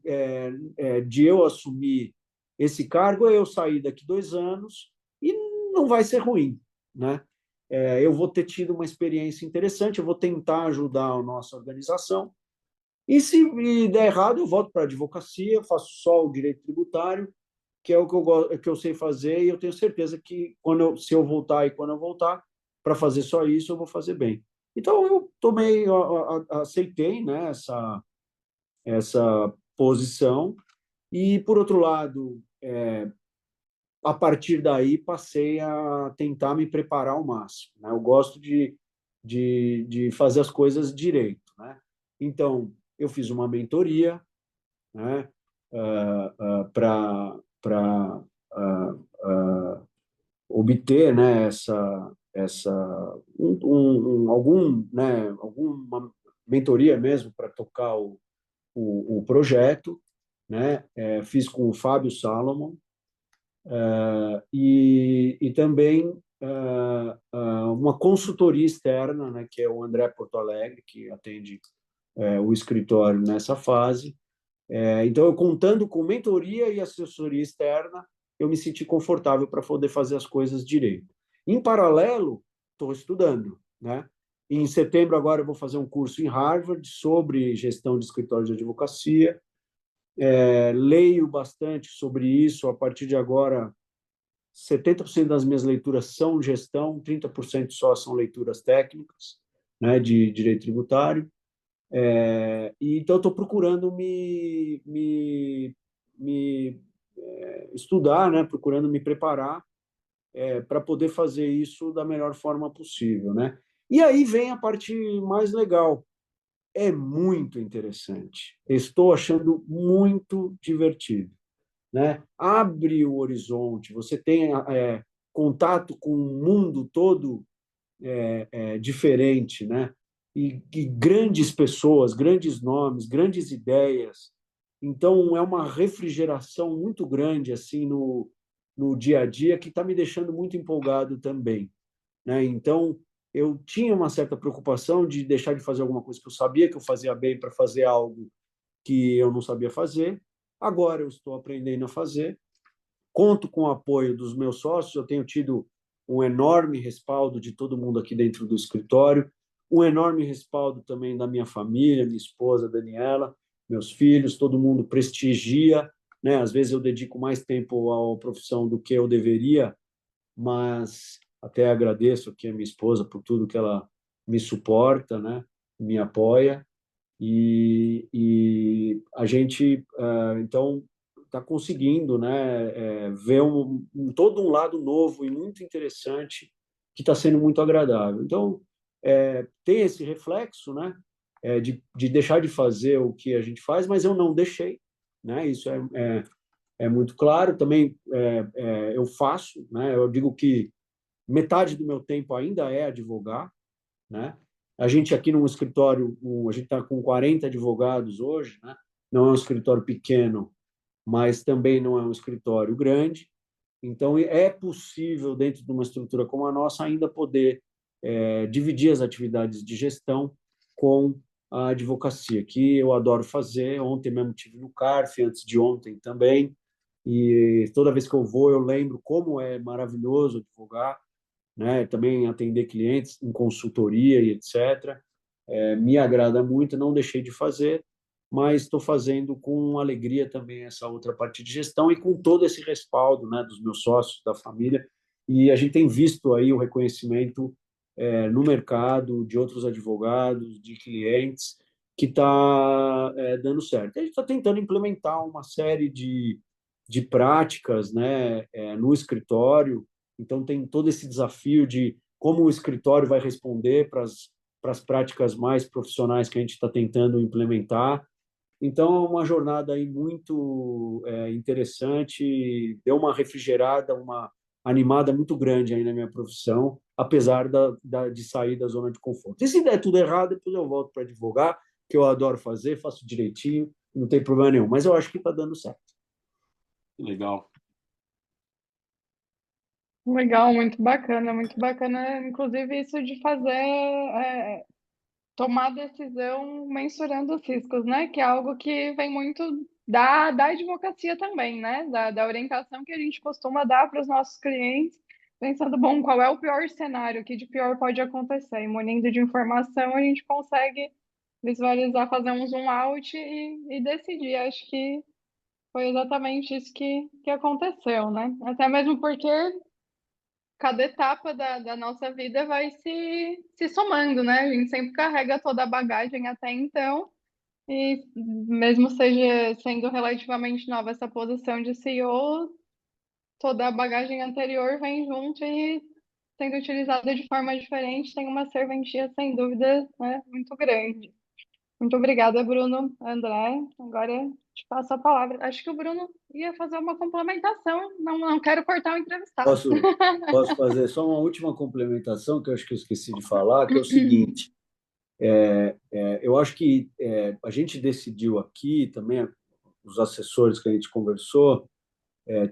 de eu assumir esse cargo é eu sair daqui 2 anos e não vai ser ruim, né? Eu vou ter tido uma experiência interessante, eu vou tentar ajudar a nossa organização, e se me der errado, eu volto para a advocacia, faço só o direito tributário, que é o que eu sei fazer, e eu tenho certeza que se eu voltar e quando eu voltar para fazer só isso, eu vou fazer bem. Então, eu aceitei, né, essa posição, e, por outro lado, a partir daí, passei a tentar me preparar ao máximo, né? Eu gosto de fazer as coisas direito, né? Então, eu fiz uma mentoria, né? para obter, né, alguma mentoria mesmo para tocar o projeto, né? Fiz com o Fábio Salomon, e também uma consultoria externa, né, que é o André Porto Alegre, que atende o escritório nessa fase. Então, eu contando com mentoria e assessoria externa, eu me senti confortável para poder fazer as coisas direito. Em paralelo, estou estudando, né? Em setembro, agora, eu vou fazer um curso em Harvard sobre gestão de escritório de advocacia. Leio bastante sobre isso. A partir de agora, 70% das minhas leituras são gestão, 30% só são leituras técnicas, né, de direito tributário. E então, estou procurando me estudar, né, procurando me preparar para poder fazer isso da melhor forma possível, né? E aí vem a parte mais legal. É muito interessante. Estou achando muito divertido, né? Abre o horizonte. Você tem contato com um mundo todo diferente, né? E grandes pessoas, grandes nomes, grandes ideias. Então, é uma refrigeração muito grande assim no dia a dia que está me deixando muito empolgado também, né? Então, eu tinha uma certa preocupação de deixar de fazer alguma coisa que eu sabia que eu fazia bem para fazer algo que eu não sabia fazer. Agora eu estou aprendendo a fazer. Conto com o apoio dos meus sócios, eu tenho tido um enorme respaldo de todo mundo aqui dentro do escritório, um enorme respaldo também da minha família, minha esposa, Daniela, meus filhos, todo mundo prestigia, né? Às vezes eu dedico mais tempo à profissão do que eu deveria, mas até agradeço aqui a minha esposa por tudo que ela me suporta, né? Me apoia, e a gente, então, está conseguindo, né, ver todo um lado novo e muito interessante que está sendo muito agradável. Então, tem esse reflexo, né, de deixar de fazer o que a gente faz, mas eu não deixei, né, isso é muito claro. Também eu faço, né, eu digo que metade do meu tempo ainda é advogar, né? A gente aqui num escritório, a gente está com 40 advogados hoje, né? Não é um escritório pequeno, mas também não é um escritório grande. Então, é possível, dentro de uma estrutura como a nossa, ainda poder dividir as atividades de gestão com a advocacia, que eu adoro fazer. Ontem mesmo tive no CARF, antes de ontem também, e toda vez que eu vou, eu lembro como é maravilhoso advogar, né? Também atender clientes em consultoria e etc. Me agrada muito, não deixei de fazer, mas estou fazendo com alegria também essa outra parte de gestão e com todo esse respaldo, né, dos meus sócios, da família. E a gente tem visto aí o reconhecimento no mercado de outros advogados, de clientes, que está dando certo. A gente está tentando implementar uma série de práticas, né, no escritório. Então, tem todo esse desafio de como o escritório vai responder para as práticas mais profissionais que a gente está tentando implementar. Então, é uma jornada aí muito interessante, deu uma refrigerada, uma animada muito grande aí na minha profissão, apesar de sair da zona de conforto. E se der tudo errado, depois eu volto para advogar, que eu adoro fazer, faço direitinho, não tem problema nenhum. Mas eu acho que está dando certo. Legal. Legal, muito bacana, muito bacana. Inclusive, isso de fazer, tomar decisão mensurando os riscos, né? Que é algo que vem muito da advocacia também, né? Da orientação que a gente costuma dar para os nossos clientes, pensando, bom, qual é o pior cenário, o que de pior pode acontecer. E munindo de informação, a gente consegue visualizar, fazer um zoom out e decidir. Acho que foi exatamente isso que aconteceu, né? Até mesmo porque cada etapa da nossa vida vai se somando, né? A gente sempre carrega toda a bagagem até então, e mesmo seja sendo relativamente nova essa posição de CEO, toda a bagagem anterior vem junto e sendo utilizada de forma diferente, tem uma serventia, sem dúvida, né, muito grande. Muito obrigada, Bruno, André. Agora te passo a palavra. Acho que o Bruno ia fazer uma complementação. Não quero cortar o entrevistado. Posso fazer só uma última complementação, que eu acho que eu esqueci de falar, que é o seguinte: eu acho que a gente decidiu aqui também, os assessores que a gente conversou,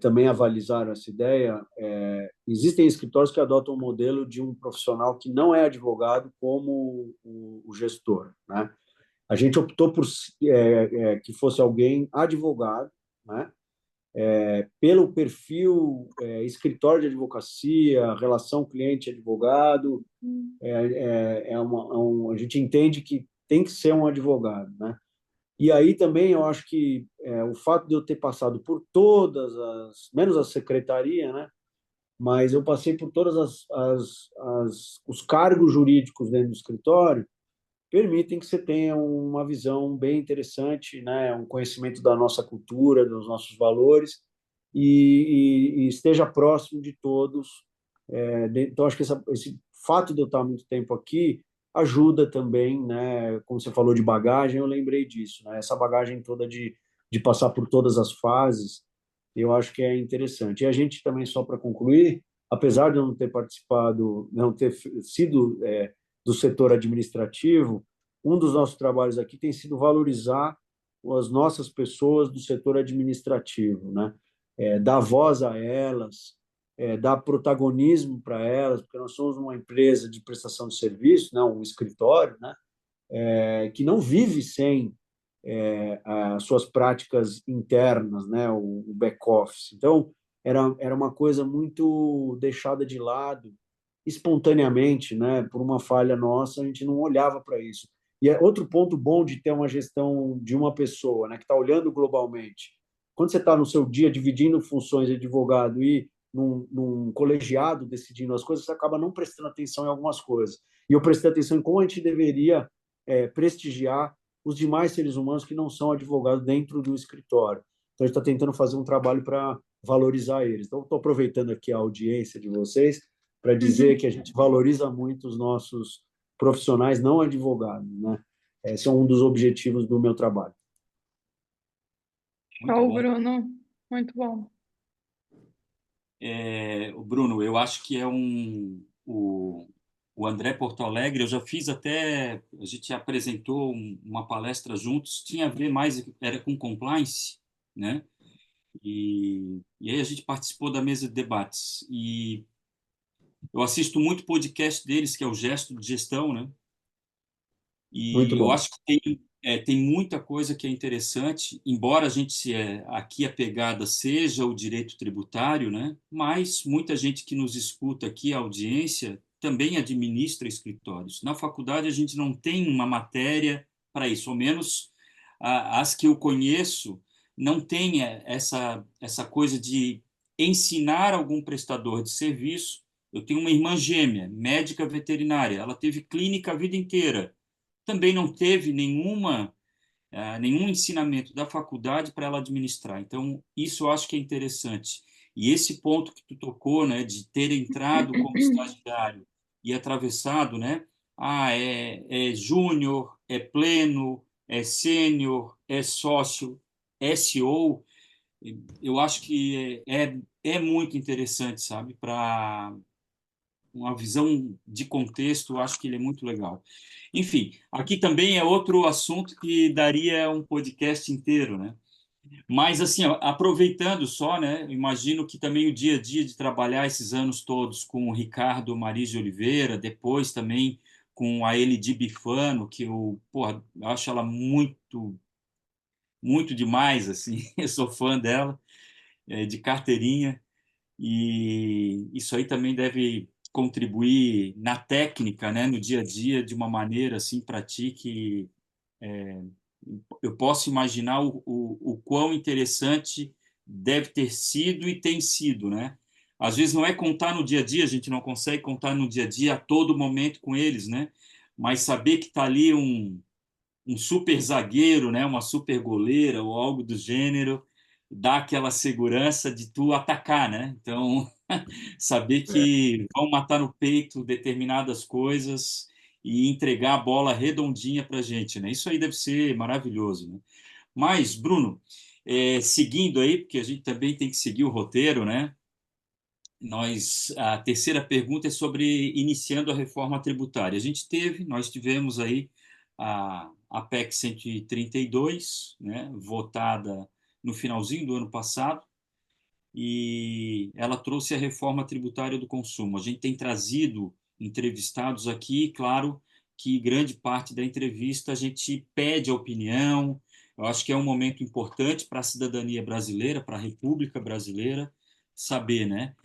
também avalizaram essa ideia. Existem escritórios que adotam o modelo de um profissional que não é advogado como o gestor, né? A gente optou por que fosse alguém advogado, né? Pelo perfil escritório de advocacia, relação cliente-advogado, a gente entende que tem que ser um advogado, né? E aí também eu acho que o fato de eu ter passado por todas menos a secretaria, né? Mas eu passei por todas os cargos jurídicos dentro do escritório, permitem que você tenha uma visão bem interessante, né? Um conhecimento da nossa cultura, dos nossos valores, e esteja próximo de todos. Então, acho que esse fato de eu estar há muito tempo aqui ajuda também, né? Como você falou de bagagem, eu lembrei disso, né? Essa bagagem toda de passar por todas as fases, eu acho que é interessante. E a gente também, só para concluir, apesar de eu não ter participado, não ter sido do setor administrativo, um dos nossos trabalhos aqui tem sido valorizar as nossas pessoas do setor administrativo, né? Dar voz a elas, dar protagonismo para elas, porque nós somos uma empresa de prestação de serviço, né? Um escritório, né? Que não vive sem as suas práticas internas, né? O back-office. Então, era uma coisa muito deixada de lado espontaneamente, né? Por uma falha nossa, a gente não olhava para isso. E é outro ponto bom de ter uma gestão de uma pessoa, né? Que está olhando globalmente. Quando você está no seu dia dividindo funções de advogado e num colegiado decidindo as coisas, você acaba não prestando atenção em algumas coisas. E eu prestei atenção em como a gente deveria prestigiar os demais seres humanos que não são advogados dentro do escritório. Então, a gente está tentando fazer um trabalho para valorizar eles. Então, estou aproveitando aqui a audiência de vocês para dizer que a gente valoriza muito os nossos profissionais não advogados, né? Esse é um dos objetivos do meu trabalho. Muito Show, bom. Bruno. Muito bom. O Bruno, eu acho que o André Porto Alegre, eu já fiz até, a gente apresentou uma palestra juntos, tinha a ver mais, era com compliance, né? E aí a gente participou da mesa de debates. E eu assisto muito podcast deles, que é o Gesto de Gestão, né? Muito E eu bom. acho que tem muita coisa que é interessante, embora a gente aqui a pegada seja o direito tributário, né? Mas muita gente que nos escuta aqui, a audiência, também administra escritórios. Na faculdade a gente não tem uma matéria para isso, ao menos as que eu conheço não tem essa coisa de ensinar algum prestador de serviço. Eu tenho uma irmã gêmea, médica veterinária, ela teve clínica a vida inteira, também não teve nenhum ensinamento da faculdade para ela administrar. Então, isso eu acho que é interessante. E esse ponto que tu tocou, né, de ter entrado como estagiário e atravessado, né, é júnior, é pleno, é sênior, é sócio, é CEO, eu acho que é muito interessante, sabe, para uma visão de contexto, eu acho que ele é muito legal. Enfim, aqui também é outro assunto que daria um podcast inteiro, né? Mas, assim, ó, aproveitando só, né? Imagino que também o dia a dia de trabalhar esses anos todos com o Ricardo Maris de Oliveira, depois também com a Elidi Bifano, que porra, eu acho ela muito, muito demais, assim, eu sou fã dela, de carteirinha. E isso aí também deve contribuir na técnica, né, no dia a dia, de uma maneira assim para ti que eu posso imaginar o quão interessante deve ter sido e tem sido, né? Às vezes não é contar no dia a dia, a gente não consegue contar no dia a dia a todo momento com eles, né? Mas saber que está ali um super zagueiro, né, uma super goleira ou algo do gênero, dá aquela segurança de tu atacar, né? Então, saber que vão matar no peito determinadas coisas e entregar a bola redondinha para a gente, né? Isso aí deve ser maravilhoso, né? Mas, Bruno, seguindo aí, porque a gente também tem que seguir o roteiro, né? A terceira pergunta é sobre iniciando a reforma tributária. Nós tivemos aí a PEC 132, né, votada no finalzinho do ano passado, e ela trouxe a reforma tributária do consumo. A gente tem trazido entrevistados aqui, claro que grande parte da entrevista a gente pede a opinião. Eu acho que é um momento importante para a cidadania brasileira, para a República Brasileira, saber, né?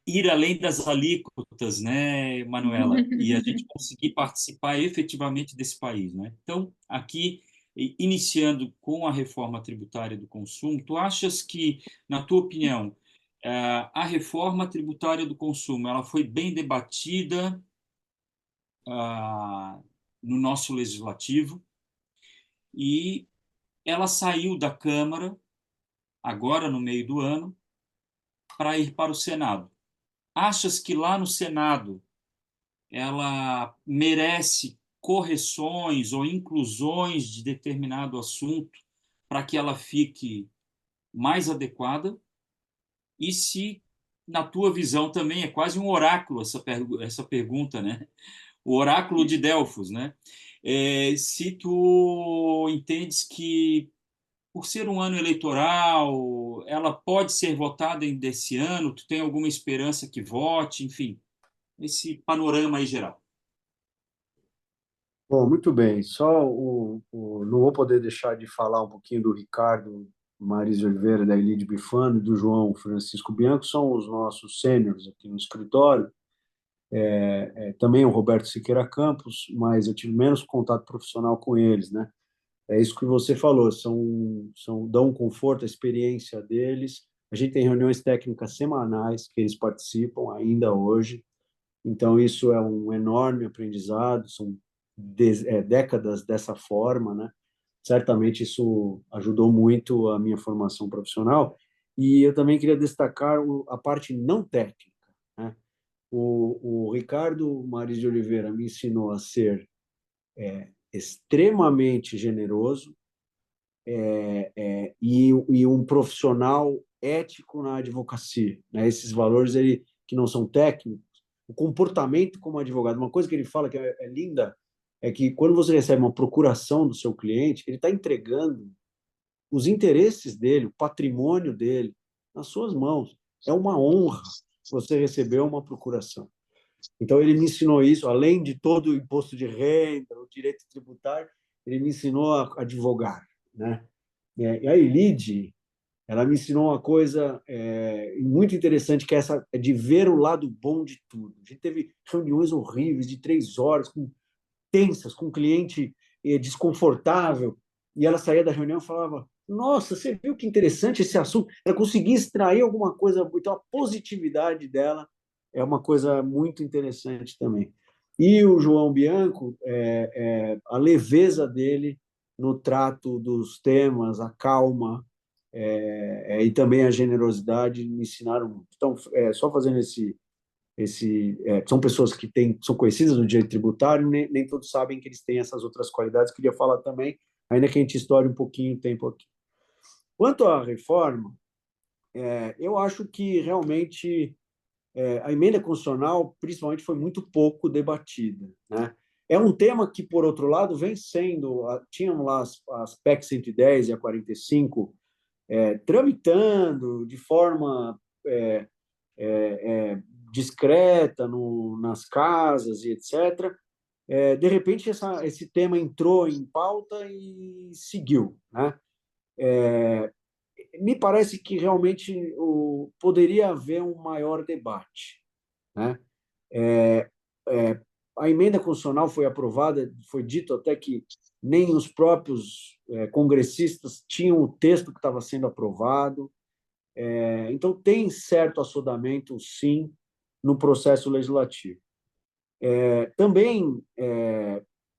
Ir além das alíquotas, né, Manuela? E a gente conseguir participar efetivamente desse país, né? Então, aqui, iniciando com a reforma tributária do consumo, tu achas que, na tua opinião, a reforma tributária do consumo, ela foi bem debatida no nosso legislativo e ela saiu da Câmara agora no meio do ano para ir para o Senado. Achas que lá no Senado ela merece correções ou inclusões de determinado assunto para que ela fique mais adequada? E se, na tua visão, também é quase um oráculo essa pergunta, né? O oráculo de Delfos, né? Se tu entendes que, por ser um ano eleitoral, ela pode ser votada desse ano, tu tem alguma esperança que vote, enfim, esse panorama aí geral. Bom, muito bem. Só não vou poder deixar de falar um pouquinho do Ricardo Maris de Oliveira, da Elide Bifano, e do João Francisco Bianco, são os nossos sêniores aqui no escritório. Também o Roberto Siqueira Campos, mas eu tive menos contato profissional com eles, né? É isso que você falou, dão um conforto, a experiência deles. A gente tem reuniões técnicas semanais que eles participam ainda hoje, então isso é um enorme aprendizado, são décadas dessa forma, né? Certamente isso ajudou muito a minha formação profissional. E eu também queria destacar a parte não técnica, né? O Ricardo Maris de Oliveira me ensinou a ser extremamente generoso, e um profissional ético na advocacia, né? Esses valores que não são técnicos, o comportamento como advogado. Uma coisa que ele fala que é linda é que quando você recebe uma procuração do seu cliente, ele está entregando os interesses dele, o patrimônio dele, nas suas mãos. É uma honra você receber uma procuração. Então, ele me ensinou isso, além de todo o imposto de renda, o direito tributário, ele me ensinou a advogar, né? E a Elide, ela me ensinou uma coisa muito interessante, que é essa de ver o lado bom de tudo. A gente teve reuniões horríveis de 3 horas, tensas, com um cliente desconfortável, e ela saía da reunião e falava: Nossa, você viu que interessante esse assunto? Ela conseguia extrair alguma coisa, então a positividade dela é uma coisa muito interessante também. E o João Bianco, a leveza dele no trato dos temas, a calma, e também a generosidade me ensinaram muito. Então, só fazendo são pessoas que são conhecidas no direito tributário, nem todos sabem que eles têm essas outras qualidades. Queria falar também, ainda que a gente estoure um pouquinho o tempo aqui. Quanto à reforma, eu acho que realmente a emenda constitucional, principalmente, foi muito pouco debatida, né? É um tema que, por outro lado, vem sendo... Tínhamos lá as PEC 110 e a 45 tramitando de forma discreta nas casas e etc. De repente, esse tema entrou em pauta e seguiu, né? Me parece que realmente poderia haver um maior debate, né? A emenda constitucional foi aprovada, foi dito até que nem os próprios congressistas tinham o texto que estava sendo aprovado. Então, tem certo assodamento, sim, no processo legislativo. Também,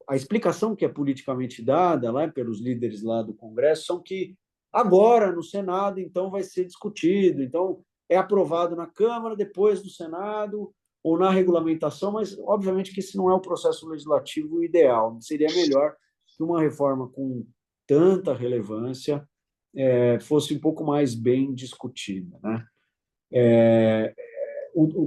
a explicação que é politicamente dada lá pelos líderes lá do Congresso são que agora, no Senado, então, vai ser discutido. Então, é aprovado na Câmara, depois do Senado, ou na regulamentação, mas, obviamente, que esse não é o processo legislativo ideal. Seria melhor que uma reforma com tanta relevância, fosse um pouco mais bem discutida, né?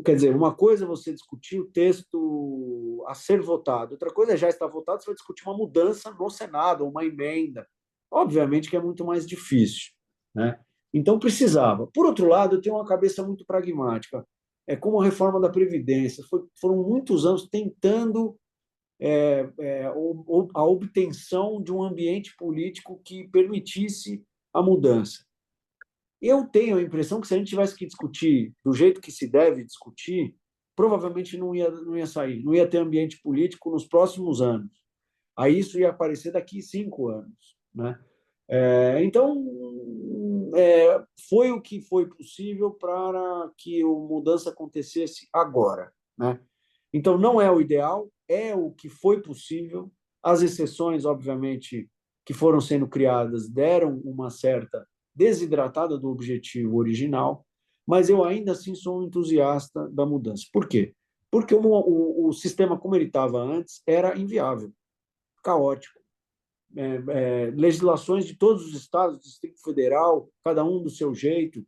Quer dizer, uma coisa é você discutir o texto a ser votado, outra coisa é já estar votado, você vai discutir uma mudança no Senado, uma emenda. Obviamente que é muito mais difícil, né? Então precisava. Por outro lado, eu tenho uma cabeça muito pragmática. É como a reforma da Previdência. Foram muitos anos tentando a obtenção de um ambiente político que permitisse a mudança. Eu tenho a impressão que se a gente tivesse que discutir do jeito que se deve discutir, provavelmente não ia sair, não ia ter ambiente político nos próximos anos. Aí isso ia aparecer daqui 5 anos, né? Então, foi o que foi possível para que a mudança acontecesse agora, né? Então, não é o ideal, é o que foi possível. As exceções, obviamente, que foram sendo criadas deram uma certa desidratada do objetivo original, mas eu ainda assim sou um entusiasta da mudança. Por quê? Porque o sistema como ele estava antes era inviável, caótico. Legislações de todos os estados, do Distrito Federal, cada um do seu jeito,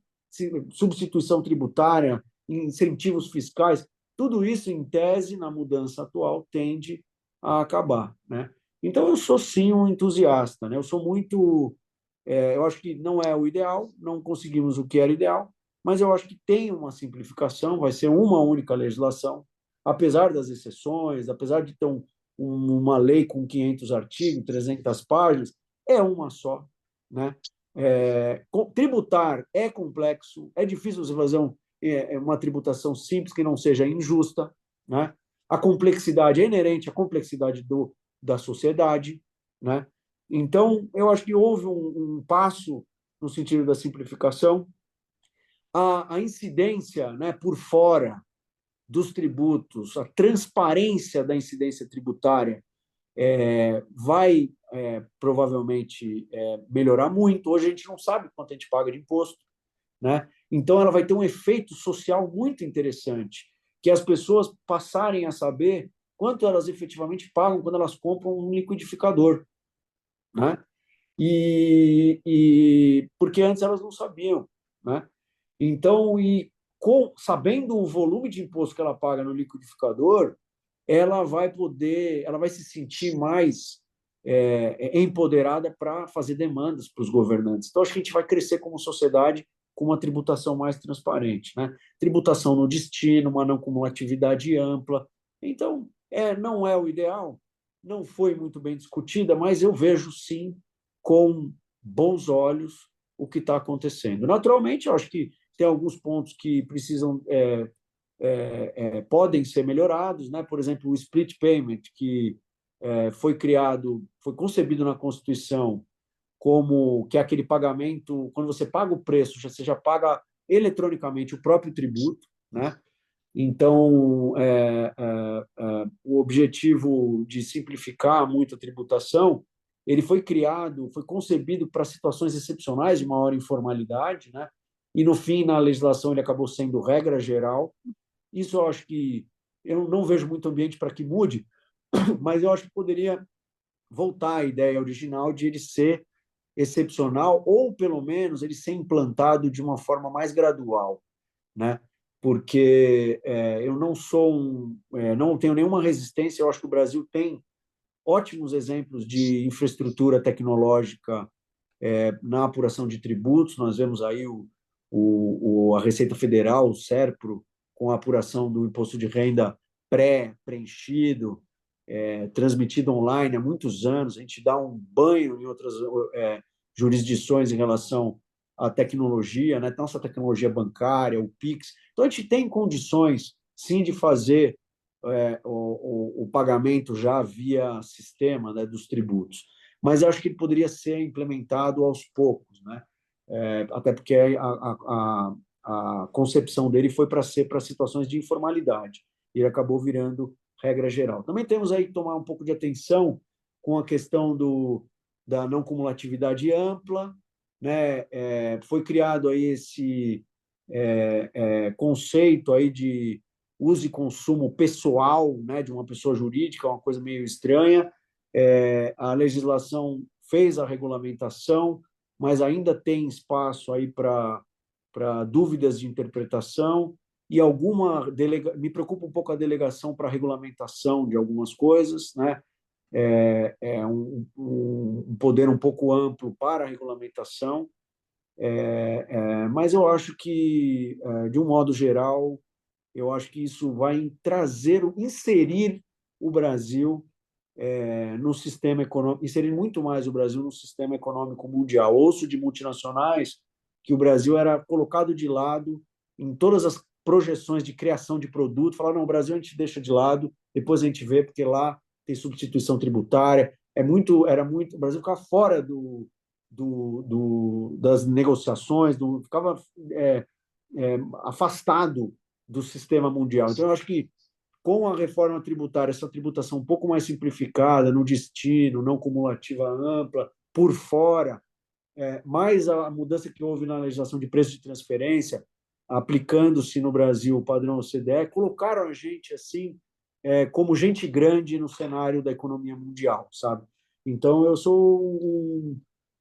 substituição tributária, incentivos fiscais, tudo isso, em tese, na mudança atual, tende a acabar, né? Então, eu sou, sim, um entusiasta, né? Eu sou muito... eu acho que não é o ideal, não conseguimos o que era ideal, mas eu acho que tem uma simplificação, vai ser uma única legislação, apesar das exceções, apesar de ter uma lei com 500 artigos, 300 páginas, é uma só, né? Tributar é complexo, é difícil você fazer uma tributação simples que não seja injusta, né? A complexidade é inerente à complexidade da sociedade, né? Então, eu acho que houve um passo no sentido da simplificação. A incidência, né, por fora dos tributos, a transparência da incidência tributária vai provavelmente melhorar muito. Hoje a gente não sabe quanto a gente paga de imposto, né? Então ela vai ter um efeito social muito interessante, que as pessoas passarem a saber quanto elas efetivamente pagam quando elas compram um liquidificador, né? Porque antes elas não sabiam, né? Então, sabendo o volume de imposto que ela paga no liquidificador, ela vai se sentir mais empoderada para fazer demandas para os governantes. Então, acho que a gente vai crescer como sociedade com uma tributação mais transparente, né? Tributação no destino, uma não cumulatividade ampla. Então, não é o ideal, não foi muito bem discutida, mas eu vejo, sim, com bons olhos o que está acontecendo. Naturalmente, eu acho que tem alguns pontos que precisam podem ser melhorados, né? Por exemplo, o split payment, que foi concebido na Constituição como que é aquele pagamento, quando você paga o preço, você já paga eletronicamente o próprio tributo, né? Então, o objetivo de simplificar muito a tributação, ele foi concebido para situações excepcionais de maior informalidade, né? E, no fim, na legislação, ele acabou sendo regra geral. Isso eu acho que eu não vejo muito ambiente para que mude, mas eu acho que poderia voltar à ideia original de ele ser excepcional ou, pelo menos, ele ser implantado de uma forma mais gradual, né? Porque eu não tenho nenhuma resistência. Eu acho que o Brasil tem ótimos exemplos de infraestrutura tecnológica na apuração de tributos. Nós vemos aí a Receita Federal, o SERPRO, com a apuração do imposto de renda pré-preenchido, transmitido online há muitos anos. A gente dá um banho em outras jurisdições em relação à tecnologia, né? Nossa tecnologia bancária, o Pix. Então, a gente tem condições, sim, de fazer o pagamento já via sistema, né, dos tributos. Mas eu acho que ele poderia ser implementado aos poucos, né? Até porque a concepção dele foi para ser para situações de informalidade, e ele acabou virando regra geral. Também temos aí que tomar um pouco de atenção com a questão da não cumulatividade ampla, né? Foi criado aí esse conceito aí de uso e consumo pessoal, né, de uma pessoa jurídica, uma coisa meio estranha. A legislação fez a regulamentação, mas ainda tem espaço aí para dúvidas de interpretação e me preocupa um pouco a delegação para a regulamentação de algumas coisas, né? Um poder um pouco amplo para a regulamentação, mas eu acho que, de um modo geral, eu acho que isso vai inserir o Brasil no sistema econômico, inserir muito mais o Brasil no sistema econômico mundial. Ouço de multinacionais que o Brasil era colocado de lado em todas as projeções de criação de produto, falaram, não, o Brasil a gente deixa de lado, depois a gente vê, porque lá tem substituição tributária, o Brasil ficava fora das negociações, ficava afastado do sistema mundial. Então, eu acho que com a reforma tributária, essa tributação um pouco mais simplificada, no destino, não cumulativa ampla, por fora, mais a mudança que houve na legislação de preço de transferência, aplicando-se no Brasil o padrão OCDE, colocaram a gente assim como gente grande no cenário da economia mundial, sabe? Então, eu sou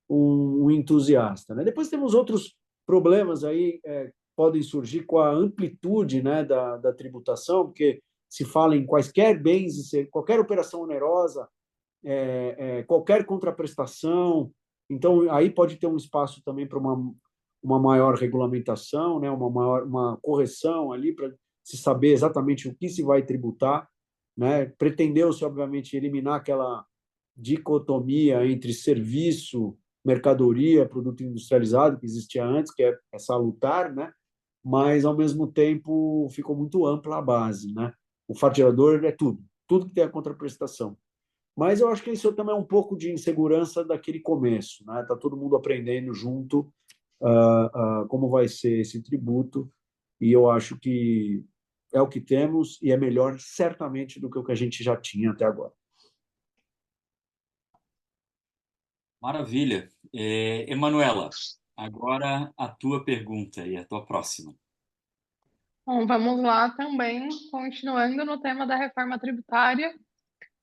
um entusiasta, né? Depois temos outros problemas aí podem surgir com a amplitude, né, da tributação, porque se fala em quaisquer bens, qualquer operação onerosa, qualquer contraprestação. Então, aí pode ter um espaço também para uma maior regulamentação, né, uma correção ali para se saber exatamente o que se vai tributar, né? Pretendeu-se, obviamente, eliminar aquela dicotomia entre serviço, mercadoria, produto industrializado que existia antes, que é salutar, né? Mas, ao mesmo tempo, ficou muito ampla a base, né? O fato gerador é tudo que tem a contraprestação. Mas eu acho que isso também é um pouco de insegurança daquele começo, né? Está todo mundo aprendendo junto como vai ser esse tributo, e eu acho que é o que temos e é melhor, certamente, do que o que a gente já tinha até agora. Maravilha. Emanuela, agora a tua pergunta e a tua próxima. Bom, vamos lá também, continuando no tema da reforma tributária,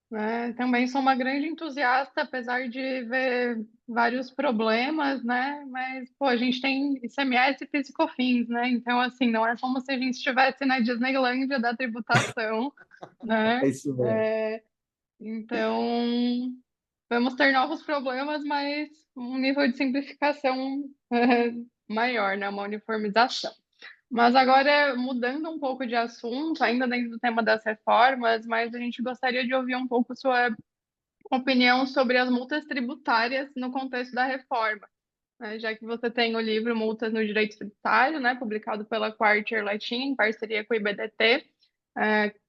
né? Também sou uma grande entusiasta, apesar de ver vários problemas, né? Mas, pô, a gente tem ICMS e PIS e COFINS, né? Então, assim, não é como se a gente estivesse na Disneylândia da tributação, né? É isso mesmo. Então, vamos ter novos problemas, mas um nível de simplificação maior, né? Uma uniformização. Mas agora, mudando um pouco de assunto, ainda dentro do tema das reformas, mas a gente gostaria de ouvir um pouco sua opinião sobre as multas tributárias no contexto da reforma, né? Já que você tem o livro Multas no Direito Tributário, né, publicado pela Quartier Latin, em parceria com o IBDT,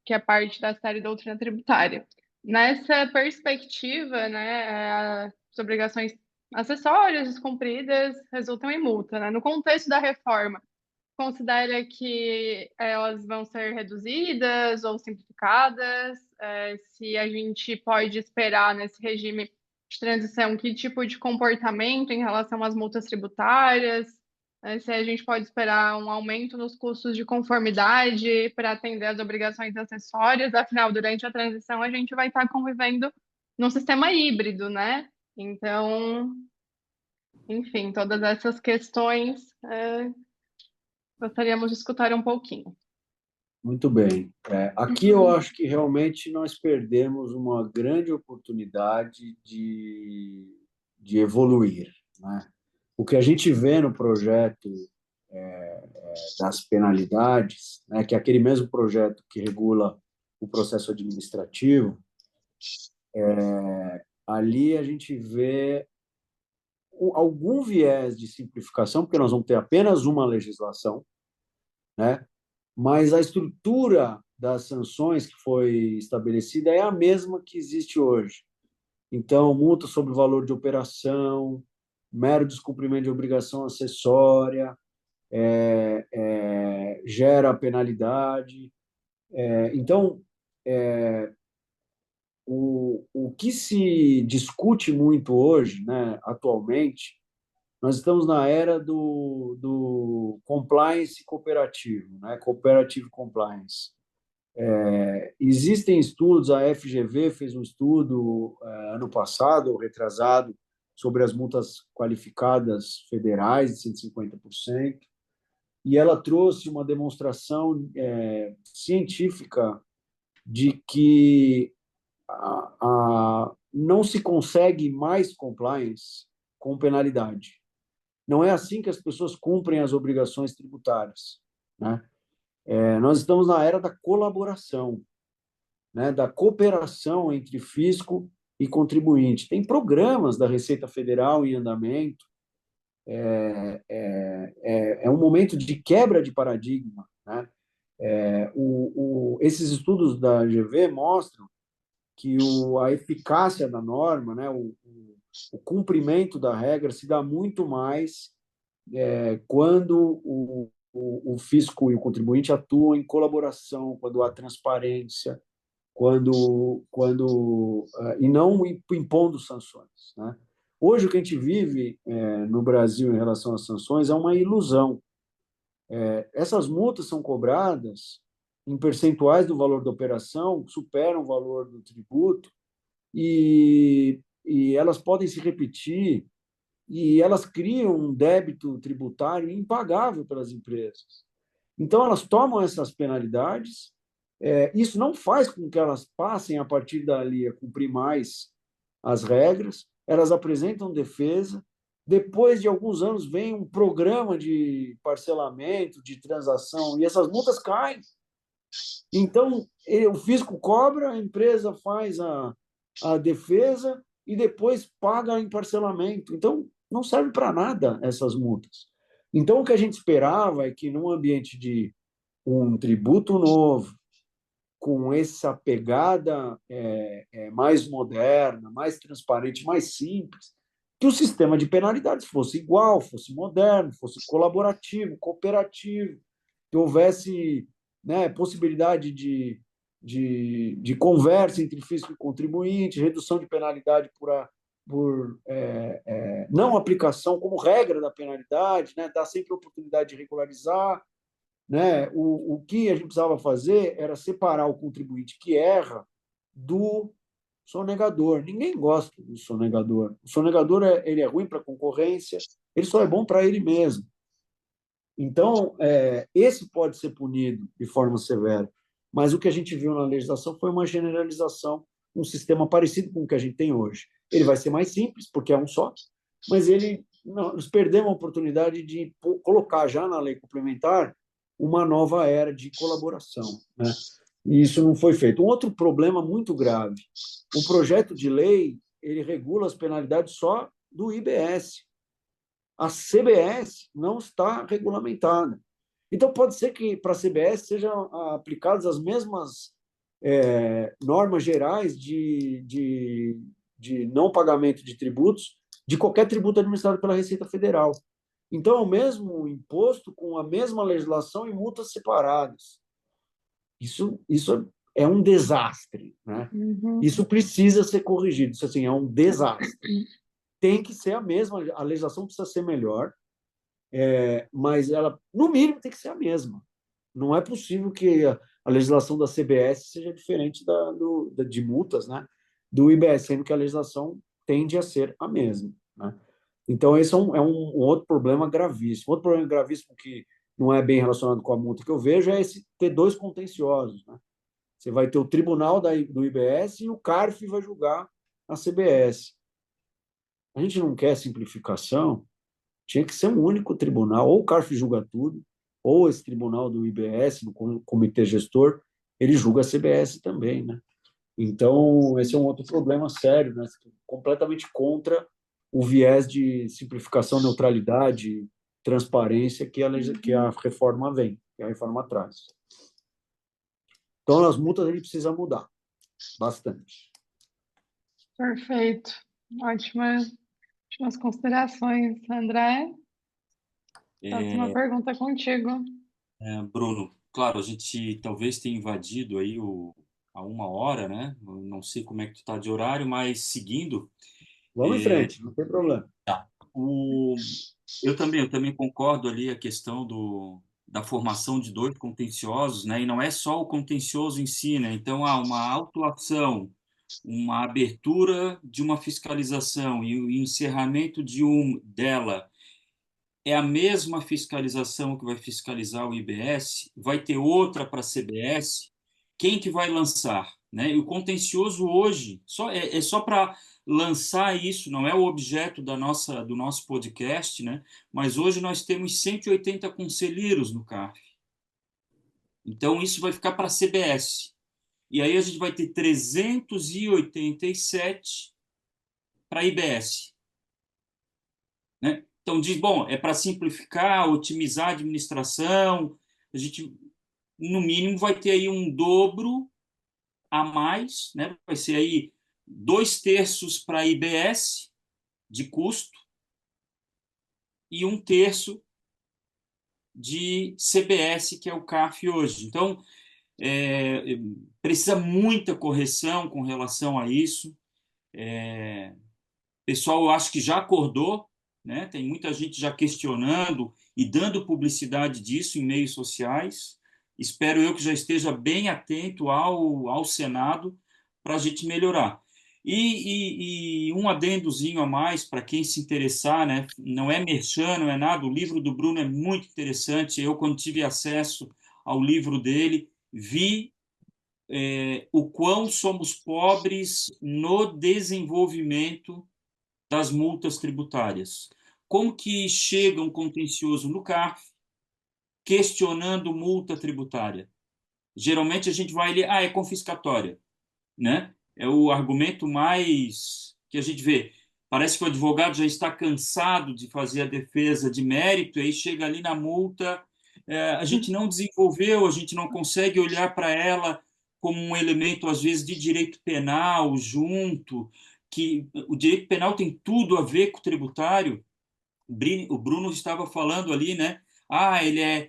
que é parte da série Doutrina Tributária. Nessa perspectiva, né, as obrigações acessórias descumpridas resultam em multa, né? No contexto da reforma, considera que elas vão ser reduzidas ou simplificadas? Se a gente pode esperar nesse regime de transição que tipo de comportamento em relação às multas tributárias? Se a gente pode esperar um aumento nos custos de conformidade para atender às obrigações acessórias? Afinal, durante a transição, a gente vai estar convivendo num sistema híbrido, né? Então, enfim, todas essas questões gostaríamos de escutar um pouquinho. Muito bem. Aqui eu acho que realmente nós perdemos uma grande oportunidade de evoluir, né? O que a gente vê no projeto das penalidades, né, que é aquele mesmo projeto que regula o processo administrativo, ali a gente vê algum viés de simplificação, porque nós vamos ter apenas uma legislação, né? Mas a estrutura das sanções que foi estabelecida é a mesma que existe hoje. Então, multa sobre o valor de operação, mero descumprimento de obrigação acessória, gera penalidade. Então, o que se discute muito hoje, né, atualmente, nós estamos na era do compliance cooperativo, né, cooperative compliance. Existem estudos, a FGV fez um estudo ano passado, ou retrasado, sobre as multas qualificadas federais de 150%, e ela trouxe uma demonstração científica de que não se consegue mais compliance com penalidade. Não é assim que as pessoas cumprem as obrigações tributárias, né? Nós estamos na era da colaboração, né? Da cooperação entre fisco e contribuinte. Tem programas da Receita Federal em andamento. É um momento de quebra de paradigma, né? Esses estudos da GV mostram que a eficácia da norma, né? O cumprimento da regra se dá muito mais quando o fisco e o contribuinte atuam em colaboração, quando há transparência, e não impondo sanções, né? Hoje, o que a gente vive no Brasil em relação às sanções é uma ilusão. Essas multas são cobradas em percentuais do valor da operação, superam o valor do tributo, e elas podem se repetir, e elas criam um débito tributário impagável pelas empresas. Então, elas tomam essas penalidades. Isso não faz com que elas passem, a partir dali, a cumprir mais as regras. Elas apresentam defesa. Depois de alguns anos, vem um programa de parcelamento, de transação, e essas multas caem. Então, o fisco cobra, a empresa faz a defesa e depois paga em parcelamento. Então, não serve para nada essas multas. Então, o que a gente esperava é que, num ambiente de um tributo novo, com essa pegada mais moderna, mais transparente, mais simples, que o sistema de penalidades fosse igual, fosse moderno, fosse colaborativo, cooperativo, que houvesse, né, possibilidade de conversa entre fisco e contribuinte, redução de penalidade por não aplicação como regra da penalidade, né, dar sempre a oportunidade de regularizar, né? O que a gente precisava fazer era separar o contribuinte que erra do sonegador. Ninguém gosta do sonegador. O sonegador ele é ruim para a concorrência, ele só é bom para ele mesmo. Então, esse pode ser punido de forma severa. Mas o que a gente viu na legislação foi uma generalização, um sistema parecido com o que a gente tem hoje. Ele vai ser mais simples, porque é um só, mas nós perdemos a oportunidade de colocar já na lei complementar uma nova era de colaboração, né? E isso não foi feito. Um outro problema muito grave: o projeto de lei ele regula as penalidades só do IBS. A CBS não está regulamentada. Então, pode ser que para a CBS sejam aplicadas as mesmas normas gerais de não pagamento de tributos de qualquer tributo administrado pela Receita Federal. Então, é o mesmo imposto com a mesma legislação e multas separadas. Isso é um desastre, né? Uhum. Isso precisa ser corrigido. Isso, assim, é um desastre. Tem que ser a mesma, a legislação precisa ser melhor, mas ela, no mínimo, tem que ser a mesma. Não é possível que a legislação da CBS seja diferente de multas, né, do IBS, sendo que a legislação tende a ser a mesma, né? Então, esse é um outro problema gravíssimo. Outro problema gravíssimo que não é bem relacionado com a multa que eu vejo é ter dois contenciosos, né? Você vai ter o tribunal do IBS e o CARF vai julgar a CBS. A gente não quer simplificação, tinha que ser um único tribunal, ou o CARF julga tudo, ou esse tribunal do IBS, do comitê gestor, ele julga a CBS também, né? Então, esse é um outro problema sério, né? Completamente contra o viés de simplificação, neutralidade, transparência que a reforma vem, que a reforma traz. Então, as multas a gente precisa mudar bastante. Perfeito. Ótimas considerações, André. Próxima pergunta contigo. Bruno, claro, a gente talvez tenha invadido aí a 1 hora, né? Eu não sei como é que tu está de horário, mas seguindo. Vamos em frente, não tem problema. Eu também concordo ali a questão da formação de dois contenciosos, né? E não é só o contencioso em si, né? Então, há uma autuação, uma abertura de uma fiscalização e o encerramento dela é a mesma fiscalização que vai fiscalizar o IBS, vai ter outra para a CBS, quem que vai lançar? Né? E o contencioso hoje é só para lançar isso, não é o objeto do nosso podcast, né? Mas hoje nós temos 180 conselheiros no CARF. Então, isso vai ficar para a CBS. E aí a gente vai ter 387 para a IBS. Né? Então, diz, bom, é para simplificar, otimizar a administração, a gente, no mínimo, vai ter aí um dobro a mais, né? Vai ser aí 2/3 para a IBS de custo e 1/3 de CBS, que é o CARF hoje. Então, precisa muita correção com relação a isso. O pessoal, eu acho que já acordou, né? Tem muita gente já questionando e dando publicidade disso em meios sociais. Espero eu que já esteja bem atento ao Senado para a gente melhorar. E um adendozinho a mais para quem se interessar, né? Não é merchan, não é nada. O livro do Bruno é muito interessante. Eu, quando tive acesso ao livro dele, vi o quão somos pobres no desenvolvimento das multas tributárias. Como que chega um contencioso no CARF questionando multa tributária? Geralmente a gente vai ler, é confiscatória, né? É o argumento mais que a gente vê. Parece que o advogado já está cansado de fazer a defesa de mérito, e aí chega ali na multa, a gente não desenvolveu, a gente não consegue olhar para ela como um elemento, às vezes, de direito penal junto, que o direito penal tem tudo a ver com o tributário. O Bruno estava falando ali, né? Ele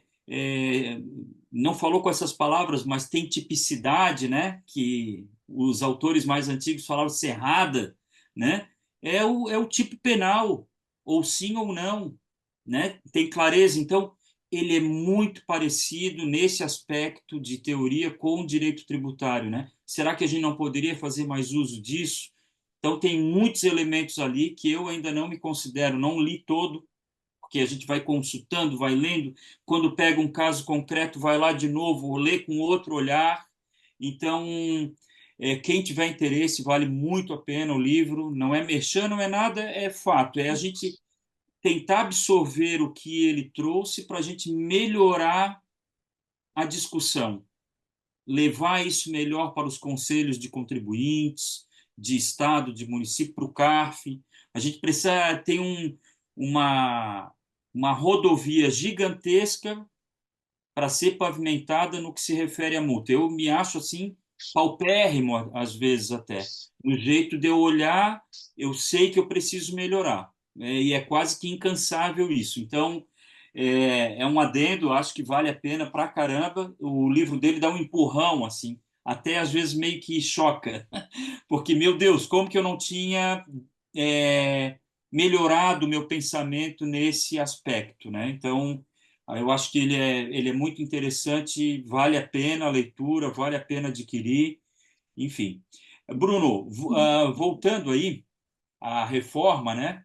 não falou com essas palavras, mas tem tipicidade, né? Que os autores mais antigos falavam cerrada, né? É o tipo penal, ou sim ou não, né? Tem clareza. Então, ele é muito parecido nesse aspecto de teoria com o direito tributário, né? Será que a gente não poderia fazer mais uso disso? Então, tem muitos elementos ali que eu ainda não me considero, não li todo, porque a gente vai consultando, vai lendo. Quando pega um caso concreto, vai lá de novo, lê com outro olhar. Então, quem tiver interesse, vale muito a pena o livro. Não é merchan, não é nada, é fato. É a gente tentar absorver o que ele trouxe para a gente melhorar a discussão, levar isso melhor para os conselhos de contribuintes, de Estado, de município, para o CARF. A gente precisa ter uma, uma rodovia gigantesca para ser pavimentada no que se refere à multa. Eu me acho assim paupérrimo, às vezes até. No jeito de eu olhar, eu sei que eu preciso melhorar. E é quase que incansável isso. Então, é um adendo, acho que vale a pena pra caramba. O livro dele dá um empurrão, assim, até às vezes meio que choca, porque, meu Deus, como que eu não tinha é, melhorado o meu pensamento nesse aspecto, né? Então, eu acho que ele é muito interessante, vale a pena a leitura, vale a pena adquirir, enfim. Bruno, voltando aí à reforma, né?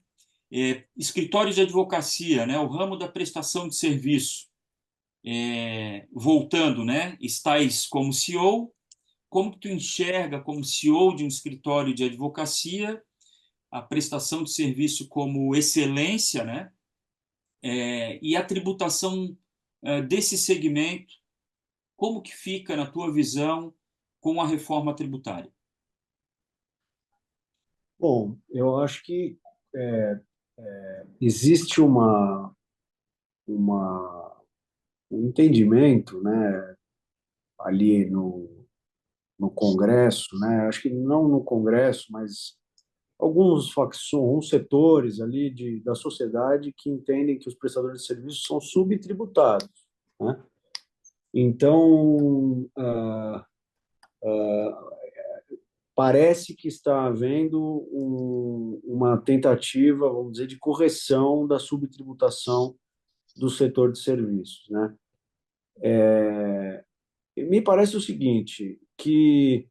Escritórios de advocacia, né? O ramo da prestação de serviço. Voltando, né? Estás como CEO, como que tu enxerga como CEO de um escritório de advocacia a prestação de serviço como excelência, né? E a tributação desse segmento, como que fica na tua visão com a reforma tributária? Bom, eu acho que existe um entendimento, né, ali no Congresso, né, acho que não no Congresso, mas alguns setores ali da sociedade que entendem que os prestadores de serviços são subtributados, né? Então, parece que está havendo uma tentativa, vamos dizer, de correção da subtributação do setor de serviços, né? Me parece o seguinte, que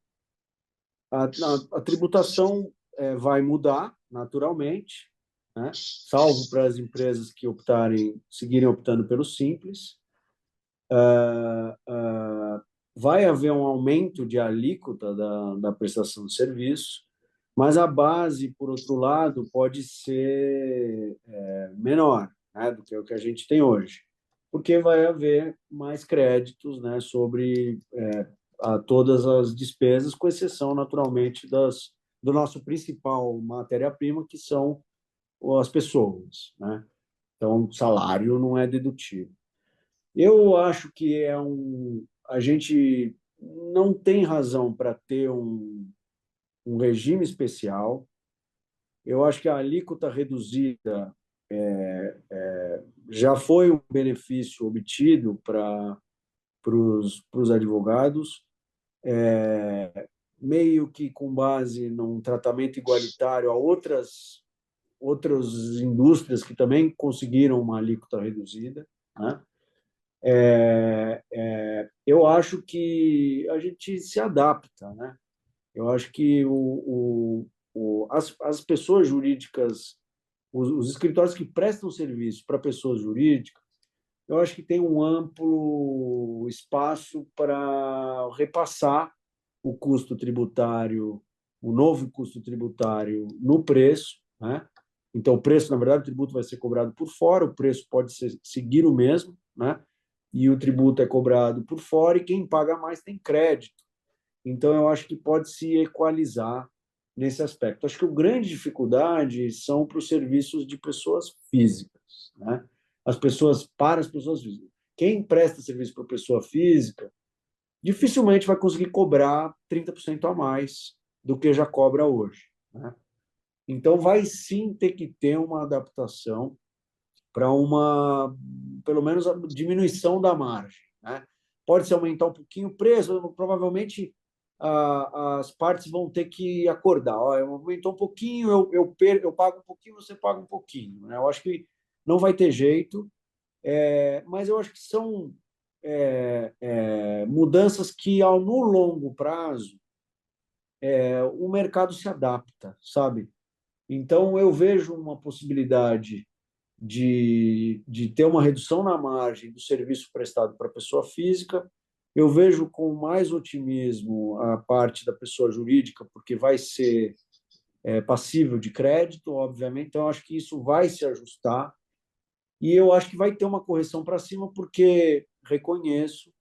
a tributação vai mudar naturalmente, né? Salvo para as empresas que seguirem optando pelo simples. Vai haver um aumento de alíquota da prestação de serviço, mas a base, por outro lado, pode ser menor, né, do que o que a gente tem hoje, porque vai haver mais créditos, né, sobre todas as despesas, com exceção, naturalmente, do nosso principal matéria-prima, que são as pessoas, né? Então, salário não é dedutível. Eu acho que a gente não tem razão para ter um regime especial. Eu acho que a alíquota reduzida já foi um benefício obtido para os advogados, meio que com base num tratamento igualitário a outras indústrias que também conseguiram uma alíquota reduzida, né? Eu acho que a gente se adapta, né? Eu acho que as pessoas jurídicas, os escritórios que prestam serviço para pessoas jurídicas, eu acho que tem um amplo espaço para repassar o custo tributário, o novo custo tributário no preço, né? Então, o preço, na verdade, o tributo vai ser cobrado por fora, o preço pode seguir o mesmo, né? E o tributo é cobrado por fora e quem paga mais tem crédito. Então, eu acho que pode se equalizar nesse aspecto. Acho que a grande dificuldade são para os serviços de pessoas físicas, né? Para as pessoas físicas. Quem presta serviço para pessoa física dificilmente vai conseguir cobrar 30% a mais do que já cobra hoje, né? Então, vai sim ter que ter uma adaptação para pelo menos, a diminuição da margem, né? Pode-se aumentar um pouquinho o preço, provavelmente as partes vão ter que acordar. Ó, aumentou um pouquinho, eu pago um pouquinho, você paga um pouquinho, né? Eu acho que não vai ter jeito, mas eu acho que são mudanças que, no longo prazo, o mercado se adapta, sabe? Então, eu vejo uma possibilidade de ter uma redução na margem do serviço prestado para a pessoa física. Eu vejo com mais otimismo a parte da pessoa jurídica, porque vai ser passível de crédito, obviamente, então eu acho que isso vai se ajustar e eu acho que vai ter uma correção para cima, porque reconheço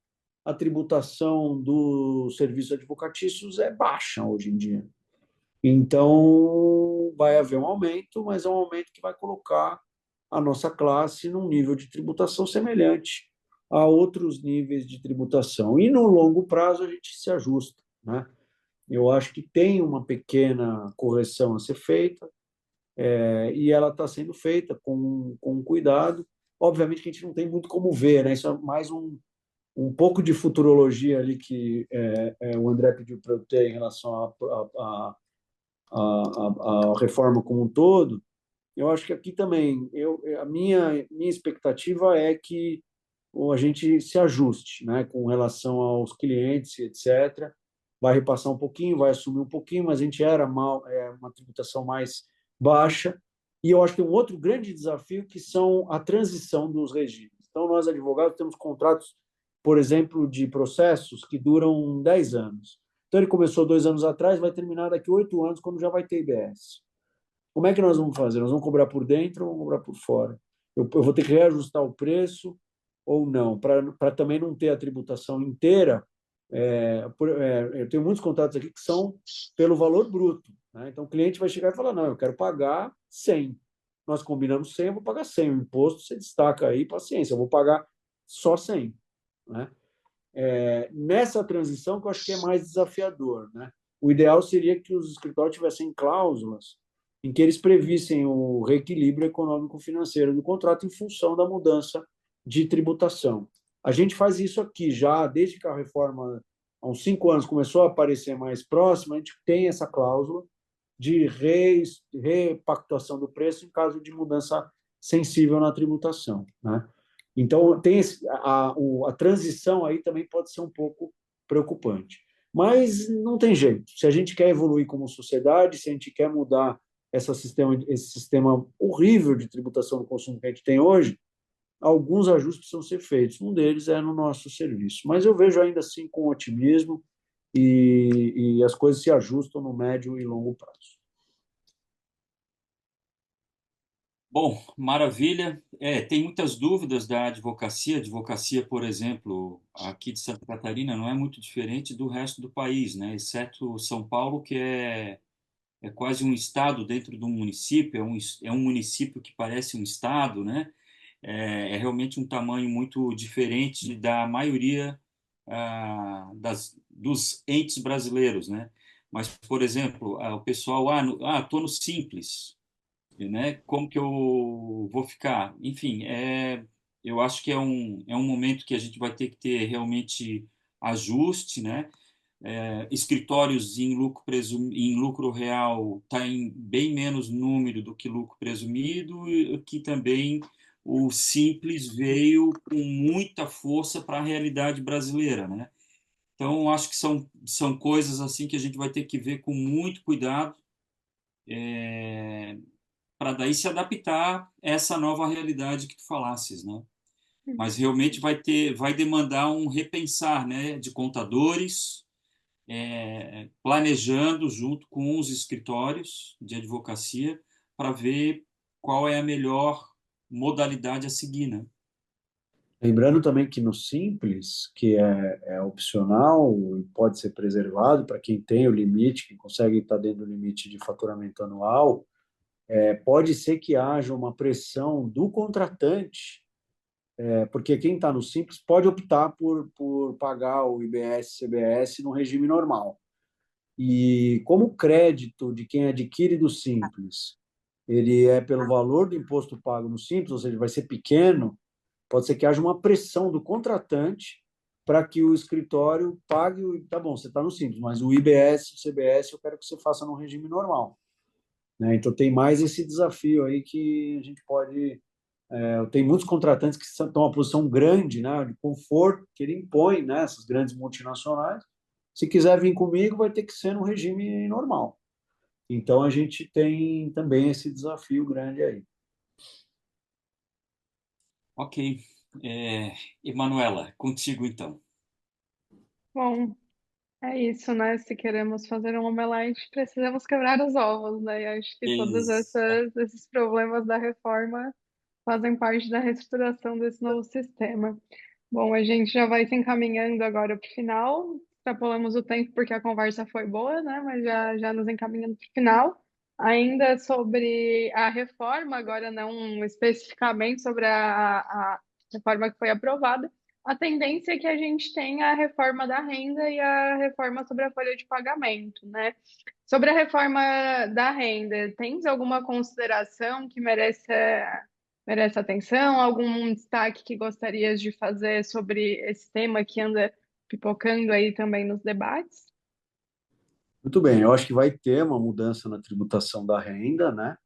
a tributação dos serviços advocatícios é baixa hoje em dia. Então, vai haver um aumento, mas é um aumento que vai colocar a nossa classe num nível de tributação semelhante a outros níveis de tributação. E no longo prazo a gente se ajusta, né? Eu acho que tem uma pequena correção a ser feita, e ela está sendo feita com cuidado. Obviamente que a gente não tem muito como ver, né? Isso é mais um pouco de futurologia ali que o André pediu para eu ter em relação à reforma como um todo. Eu acho que aqui também, a minha expectativa é que a gente se ajuste, né, com relação aos clientes, etc. Vai repassar um pouquinho, vai assumir um pouquinho, mas a gente era uma tributação mais baixa. E eu acho que tem um outro grande desafio que são a transição dos regimes. Então, nós, advogados, temos contratos, por exemplo, de processos que duram 10 anos. Então, ele começou 2 anos atrás, vai terminar daqui 8 anos, quando já vai ter IBS. Como é que nós vamos fazer? Nós vamos cobrar por dentro ou vamos cobrar por fora? Eu vou ter que reajustar o preço ou não, para também não ter a tributação inteira. Eu tenho muitos contratos aqui que são pelo valor bruto, né? Então, o cliente vai chegar e falar, não, eu quero pagar 100. Nós combinamos 100, eu vou pagar 100. O imposto você destaca aí, paciência, eu vou pagar só 100, né? Nessa transição que eu acho que é mais desafiador, né? O ideal seria que os escritórios tivessem cláusulas em que eles previssem o reequilíbrio econômico-financeiro do contrato em função da mudança de tributação. A gente faz isso aqui já, desde que a reforma, há uns 5 anos, começou a aparecer mais próxima, a gente tem essa cláusula de repactuação do preço em caso de mudança sensível na tributação, né? Então, tem a transição aí também pode ser um pouco preocupante. Mas não tem jeito. Se a gente quer evoluir como sociedade, se a gente quer mudar esse sistema horrível de tributação do consumo que a gente tem hoje, alguns ajustes precisam ser feitos. Um deles é no nosso serviço. Mas eu vejo ainda assim com otimismo e as coisas se ajustam no médio e longo prazo. Bom, maravilha. Tem muitas dúvidas da advocacia. A advocacia, por exemplo, aqui de Santa Catarina não é muito diferente do resto do país, né? Exceto São Paulo, que é quase um estado dentro de um município, é um município que parece um estado, né? É realmente um tamanho muito diferente da maioria dos entes brasileiros, né? Mas, por exemplo, o pessoal, estou no Simples, né? Como que eu vou ficar? Enfim, eu acho que é um momento que a gente vai ter que ter realmente ajuste, né? Escritórios em lucro real está em bem menos número do que lucro presumido, e que também o Simples veio com muita força para a realidade brasileira, né? Então, acho que são coisas assim que a gente vai ter que ver com muito cuidado, para daí se adaptar a essa nova realidade que tu falasses, né? Mas realmente vai demandar um repensar, né, de contadores, planejando junto com os escritórios de advocacia para ver qual é a melhor modalidade a seguir, né? Lembrando também que no Simples, que é opcional e pode ser preservado para quem tem o limite, quem consegue estar dentro do limite de faturamento anual, pode ser que haja uma pressão do contratante, porque quem está no Simples pode optar por pagar o IBS, CBS no regime normal. E como o crédito de quem adquire do Simples, ele é pelo valor do imposto pago no Simples, ou seja, vai ser pequeno, pode ser que haja uma pressão do contratante para que o escritório pague, tá bom, você está no Simples, mas o IBS, o CBS, eu quero que você faça no regime normal. Né? Então, tem mais esse desafio aí que a gente pode... tem muitos contratantes que estão numa posição grande, né, de conforto, que ele impõe, né, essas grandes multinacionais. Se quiser vir comigo, vai ter que ser no regime normal. Então, a gente tem também esse desafio grande aí. Ok. Emanuela, contigo então. Bom, é isso, né? Se queremos fazer um omelete, precisamos quebrar os ovos, né? E acho que todos esses problemas da reforma fazem parte da reestruturação desse novo sistema. Bom, a gente já vai se encaminhando agora para o final. Extrapolamos o tempo porque a conversa foi boa, né? Mas já nos encaminhando para o final. Ainda sobre a reforma, agora não especificamente sobre a reforma que foi aprovada, a tendência é que a gente tenha a reforma da renda e a reforma sobre a folha de pagamento, né? Sobre a reforma da renda, tens alguma consideração que merece atenção? Algum destaque que gostarias de fazer sobre esse tema que anda pipocando aí também nos debates? Muito bem, eu acho que vai ter uma mudança na tributação da renda, né?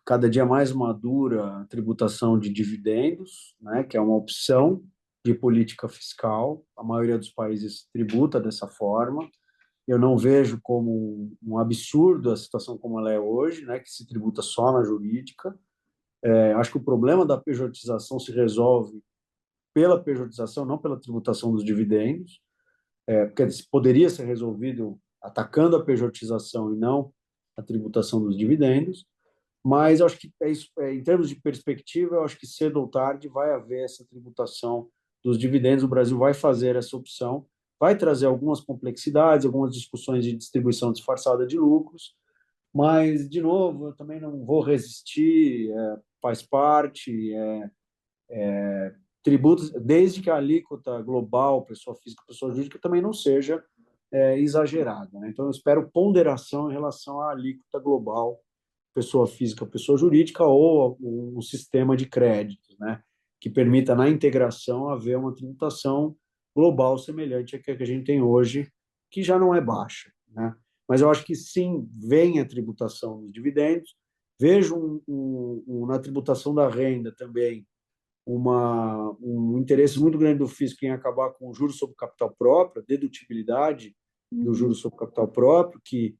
Cada dia mais madura a tributação de dividendos, né? Que é uma opção de política fiscal. A maioria dos países tributa dessa forma. Eu não vejo como um absurdo a situação como ela é hoje, né? Que se tributa só na jurídica. Acho que o problema da pejotização se resolve pela pejotização, não pela tributação dos dividendos, porque poderia ser resolvido atacando a pejotização e não a tributação dos dividendos. Mas eu acho que é isso, em termos de perspectiva, eu acho que cedo ou tarde vai haver essa tributação dos dividendos. O Brasil vai fazer essa opção, vai trazer algumas complexidades, algumas discussões de distribuição disfarçada de lucros, mas, de novo, eu também não vou resistir, faz parte, tributos, desde que a alíquota global, pessoa física, pessoa jurídica, também não seja exagerada. Né? Então, eu espero ponderação em relação à alíquota global, pessoa física, pessoa jurídica, ou um sistema de créditos, né? Que permita, na integração, haver uma tributação global semelhante à que a gente tem hoje, que já não é baixa. Né? Mas eu acho que sim, vem a tributação dos dividendos, vejo na tributação da renda também um interesse muito grande do fisco em acabar com o juros sobre capital próprio, a dedutibilidade do juros sobre capital próprio, que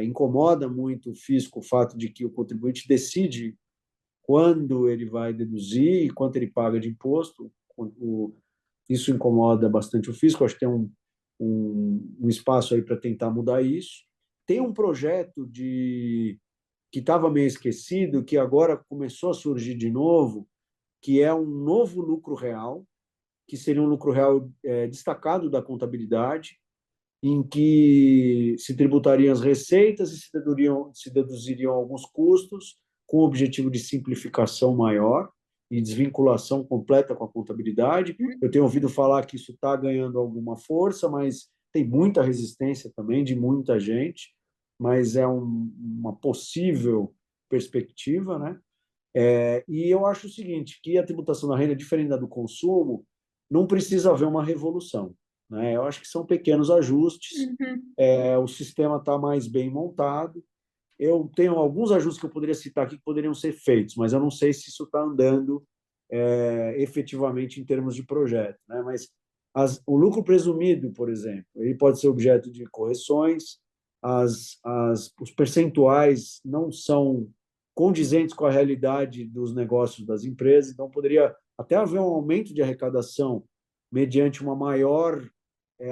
incomoda muito o fisco o fato de que o contribuinte decide quando ele vai deduzir e quanto ele paga de imposto. Isso incomoda bastante o fisco. Acho que tem um espaço aí para tentar mudar isso. Tem um projeto que estava meio esquecido, que agora começou a surgir de novo, que é um novo lucro real, que seria um lucro real destacado da contabilidade, em que se tributariam as receitas e se deduziriam alguns custos, com o objetivo de simplificação maior e desvinculação completa com a contabilidade. Eu tenho ouvido falar que isso está ganhando alguma força, mas tem muita resistência também de muita gente, mas é uma possível perspectiva, né? E eu acho o seguinte, que a tributação da renda, diferente da do consumo, não precisa haver uma revolução, né? Eu acho que são pequenos ajustes, o sistema está mais bem montado. Eu tenho alguns ajustes que eu poderia citar aqui que poderiam ser feitos, mas eu não sei se isso está andando efetivamente em termos de projeto, né? Mas o lucro presumido, por exemplo, ele pode ser objeto de correções, os percentuais não são condizentes com a realidade dos negócios das empresas, então poderia até haver um aumento de arrecadação mediante uma maior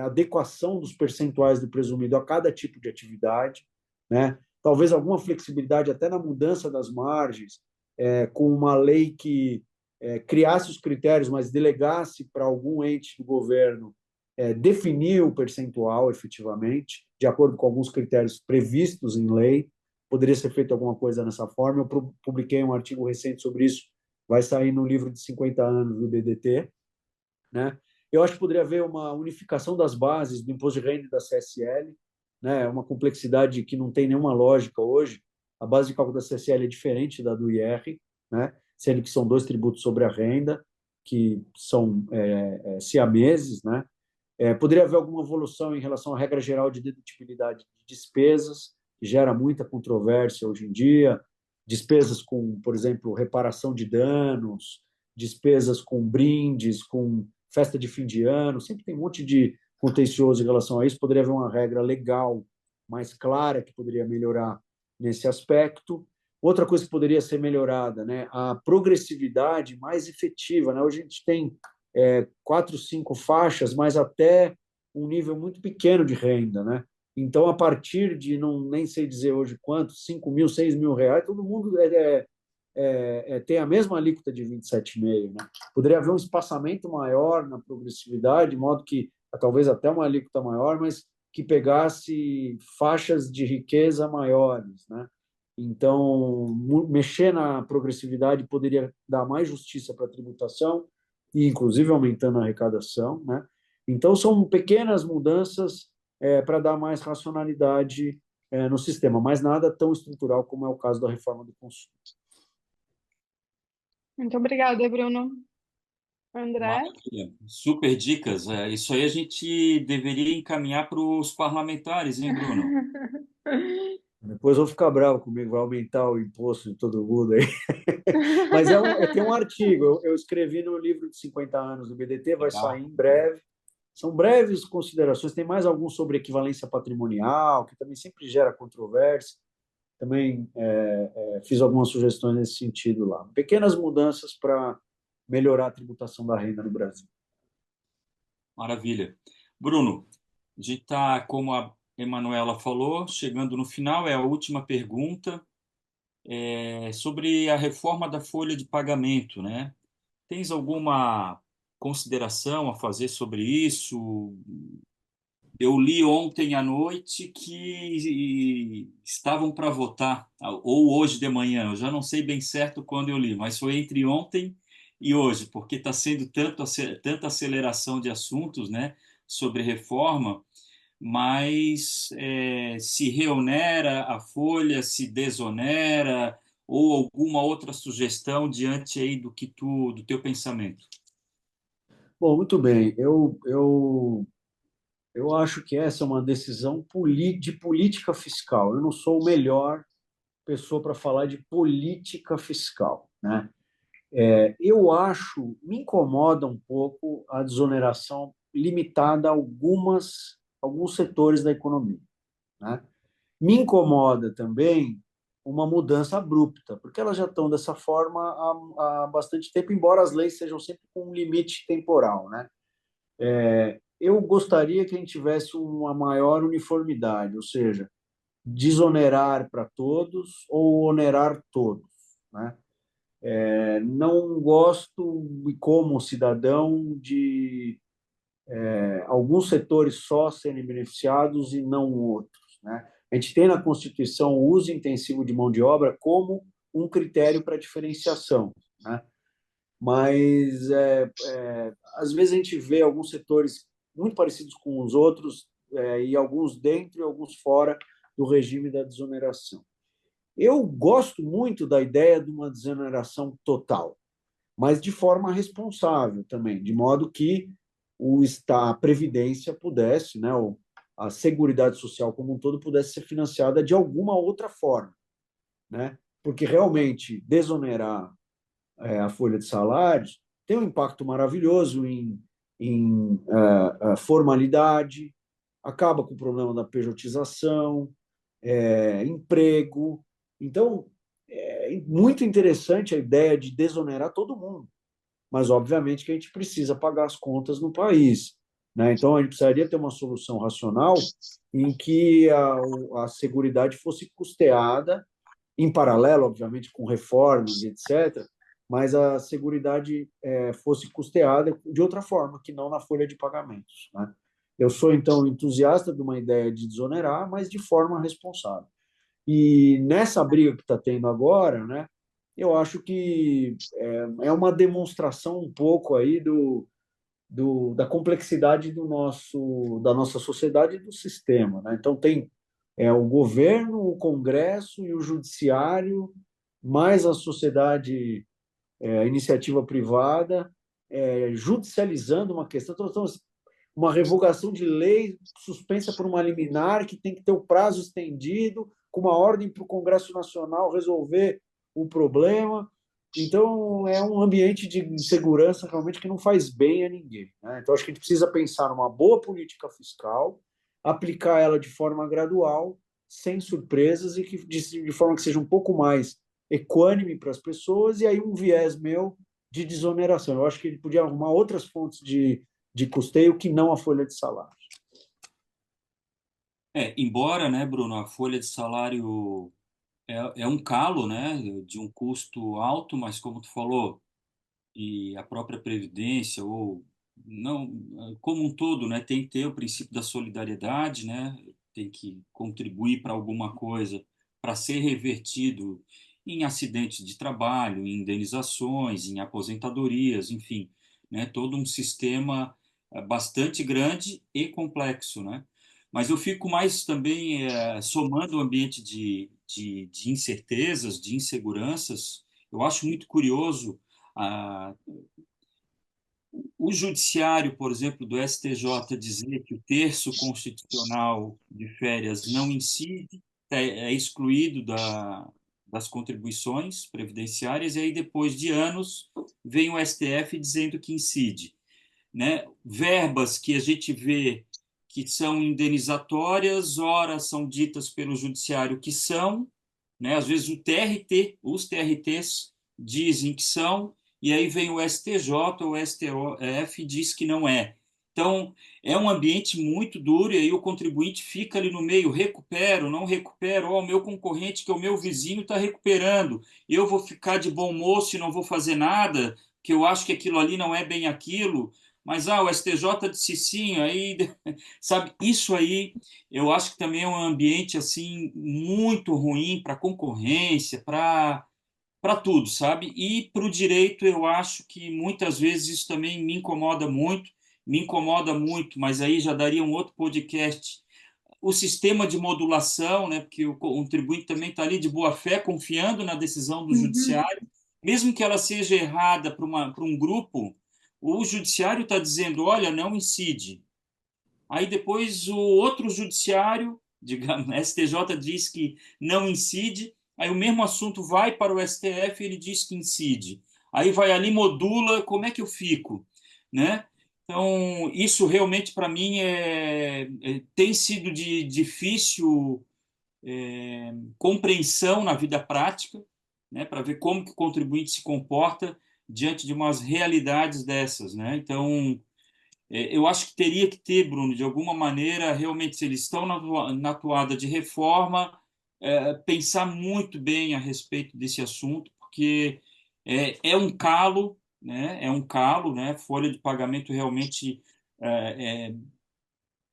adequação dos percentuais do presumido a cada tipo de atividade, né? Talvez alguma flexibilidade até na mudança das margens, com uma lei que criasse os critérios, mas delegasse para algum ente do governo definir o percentual efetivamente, de acordo com alguns critérios previstos em lei. Poderia ser feito alguma coisa nessa forma. Eu publiquei um artigo recente sobre isso, vai sair no livro de 50 anos do BDT, né? Eu acho que poderia haver uma unificação das bases do imposto de renda e da CSL, né? Uma complexidade que não tem nenhuma lógica hoje. A base de cálculo da CSL é diferente da do IR, né? Sendo que são dois tributos sobre a renda, que são siameses, né? Poderia haver alguma evolução em relação à regra geral de dedutibilidade de despesas, que gera muita controvérsia hoje em dia, despesas com, por exemplo, reparação de danos, despesas com brindes, com festa de fim de ano, sempre tem um monte de contencioso em relação a isso. Poderia haver uma regra legal mais clara que poderia melhorar nesse aspecto. Outra coisa que poderia ser melhorada, né, a progressividade mais efetiva, né? Hoje a gente tem 4, 5 faixas, mas até um nível muito pequeno de renda, né? Então, a partir de, não nem sei dizer hoje quanto, 5 mil, 6 mil reais, todo mundo tem a mesma alíquota de 27,5%, né? Poderia haver um espaçamento maior na progressividade, de modo que talvez até uma alíquota maior, mas que pegasse faixas de riqueza maiores, né? Então, mexer na progressividade poderia dar mais justiça para a tributação e, inclusive, aumentando a arrecadação, né? Então, são pequenas mudanças para dar mais racionalidade no sistema, mas nada tão estrutural como é o caso da reforma do consumo. Muito obrigada, Bruno. André? Maravilha. Super dicas. Isso aí a gente deveria encaminhar para os parlamentares, hein, Bruno? Depois vão ficar bravos comigo, vai aumentar o imposto de todo mundo aí. Mas tem um artigo, eu escrevi no livro de 50 anos do BDT, vai sair em breve. São breves considerações, tem mais alguns sobre equivalência patrimonial, que também sempre gera controvérsia. Também fiz algumas sugestões nesse sentido lá. Pequenas mudanças para melhorar a tributação da renda no Brasil. Maravilha. Bruno, a gente está, como a Emanuela falou, chegando no final, é a última pergunta, sobre a reforma da folha de pagamento, né? Tens alguma consideração a fazer sobre isso? Eu li ontem à noite que estavam para votar, ou hoje de manhã, eu já não sei bem certo quando eu li, mas foi entre ontem e hoje, porque está sendo tanta aceleração de assuntos, né, sobre reforma, mas se reonera a folha, se desonera, ou alguma outra sugestão diante aí do teu pensamento. Bom, muito bem. Eu acho que essa é uma decisão de política fiscal. Eu não sou a melhor pessoa para falar de política fiscal, né? Eu acho, me incomoda um pouco a desoneração limitada a alguns setores da economia, né? Me incomoda também uma mudança abrupta, porque elas já estão dessa forma há bastante tempo, embora as leis sejam sempre com um limite temporal, né? Eu gostaria que a gente tivesse uma maior uniformidade, ou seja, desonerar para todos ou onerar todos, né? Não gosto, como cidadão, de alguns setores só serem beneficiados e não outros, né? A gente tem na Constituição o uso intensivo de mão de obra como um critério para diferenciação, né? Mas às vezes a gente vê alguns setores muito parecidos com os outros, e alguns dentro e alguns fora do regime da desoneração. Eu gosto muito da ideia de uma desoneração total, mas de forma responsável também, de modo que a Previdência pudesse, né, a Seguridade Social como um todo pudesse ser financiada de alguma outra forma, né? Porque realmente desonerar a folha de salários tem um impacto maravilhoso em formalidade, acaba com o problema da pejotização, emprego. Então, é muito interessante a ideia de desonerar todo mundo, mas obviamente que a gente precisa pagar as contas no país, né? Então a gente precisaria ter uma solução racional em que a seguridade fosse custeada em paralelo, obviamente, com reformas e etc., mas a seguridade fosse custeada de outra forma, que não na folha de pagamentos, né? Eu sou, então, entusiasta de uma ideia de desonerar, mas de forma responsável. E nessa briga que está tendo agora, né, eu acho que é uma demonstração um pouco aí da complexidade da nossa sociedade e do sistema, né? Então, tem o governo, o Congresso e o Judiciário, mais a sociedade, a iniciativa privada, judicializando uma questão. Então, uma revogação de lei suspensa por uma liminar que tem que ter o prazo estendido, com uma ordem para o Congresso Nacional resolver o problema. Então, é um ambiente de insegurança realmente que não faz bem a ninguém, né? Então, acho que a gente precisa pensar numa boa política fiscal, aplicar ela de forma gradual, sem surpresas e de forma que seja um pouco mais equânime para as pessoas, e aí um viés meu de desoneração. Eu acho que ele podia arrumar outras fontes de custeio que não a folha de salário. Embora, né, Bruno, a folha de salário é um calo, né, de um custo alto, mas como tu falou, e a própria Previdência, ou não, como um todo, né, tem que ter o princípio da solidariedade, né, tem que contribuir para alguma coisa para ser revertido em acidentes de trabalho, em indenizações, em aposentadorias, enfim, né, todo um sistema bastante grande e complexo, né? Mas eu fico mais também somando o ambiente de incertezas, de inseguranças. Eu acho muito curioso a, o judiciário, por exemplo, do STJ dizer que o terço constitucional de férias não incide, é excluído das contribuições previdenciárias, e aí depois de anos vem o STF dizendo que incide, né? Verbas que a gente vê que são indenizatórias, ora são ditas pelo judiciário que são, né? Às vezes os TRTs dizem que são, e aí vem o STJ ou o STF e diz que não é. Então, é um ambiente muito duro, e aí o contribuinte fica ali no meio, recupero, não recupero, o meu concorrente, que é o meu vizinho, está recuperando, eu vou ficar de bom moço e não vou fazer nada, que eu acho que aquilo ali não é bem aquilo, mas o STJ disse sim, aí, sabe, isso aí eu acho que também é um ambiente assim muito ruim para concorrência, para tudo, sabe? E para o direito eu acho que muitas vezes isso também me incomoda muito, mas aí já daria um outro podcast. O sistema de modulação, né? Porque o contribuinte também está ali de boa fé, confiando na decisão do Uhum. judiciário, mesmo que ela seja errada para um grupo, o judiciário está dizendo, olha, não incide. Aí depois o outro judiciário, digamos, STJ diz que não incide, aí o mesmo assunto vai para o STF e ele diz que incide. aí vai ali, modula, como é que eu fico, né? Então, isso realmente para mim tem sido de difícil compreensão na vida prática, né, para ver como que o contribuinte se comporta diante de umas realidades dessas, né? Então, eu acho que teria que ter, Bruno, de alguma maneira, realmente, se eles estão na toada de reforma, pensar muito bem a respeito desse assunto, porque é um calo, né? É um calo, né? Folha de pagamento realmente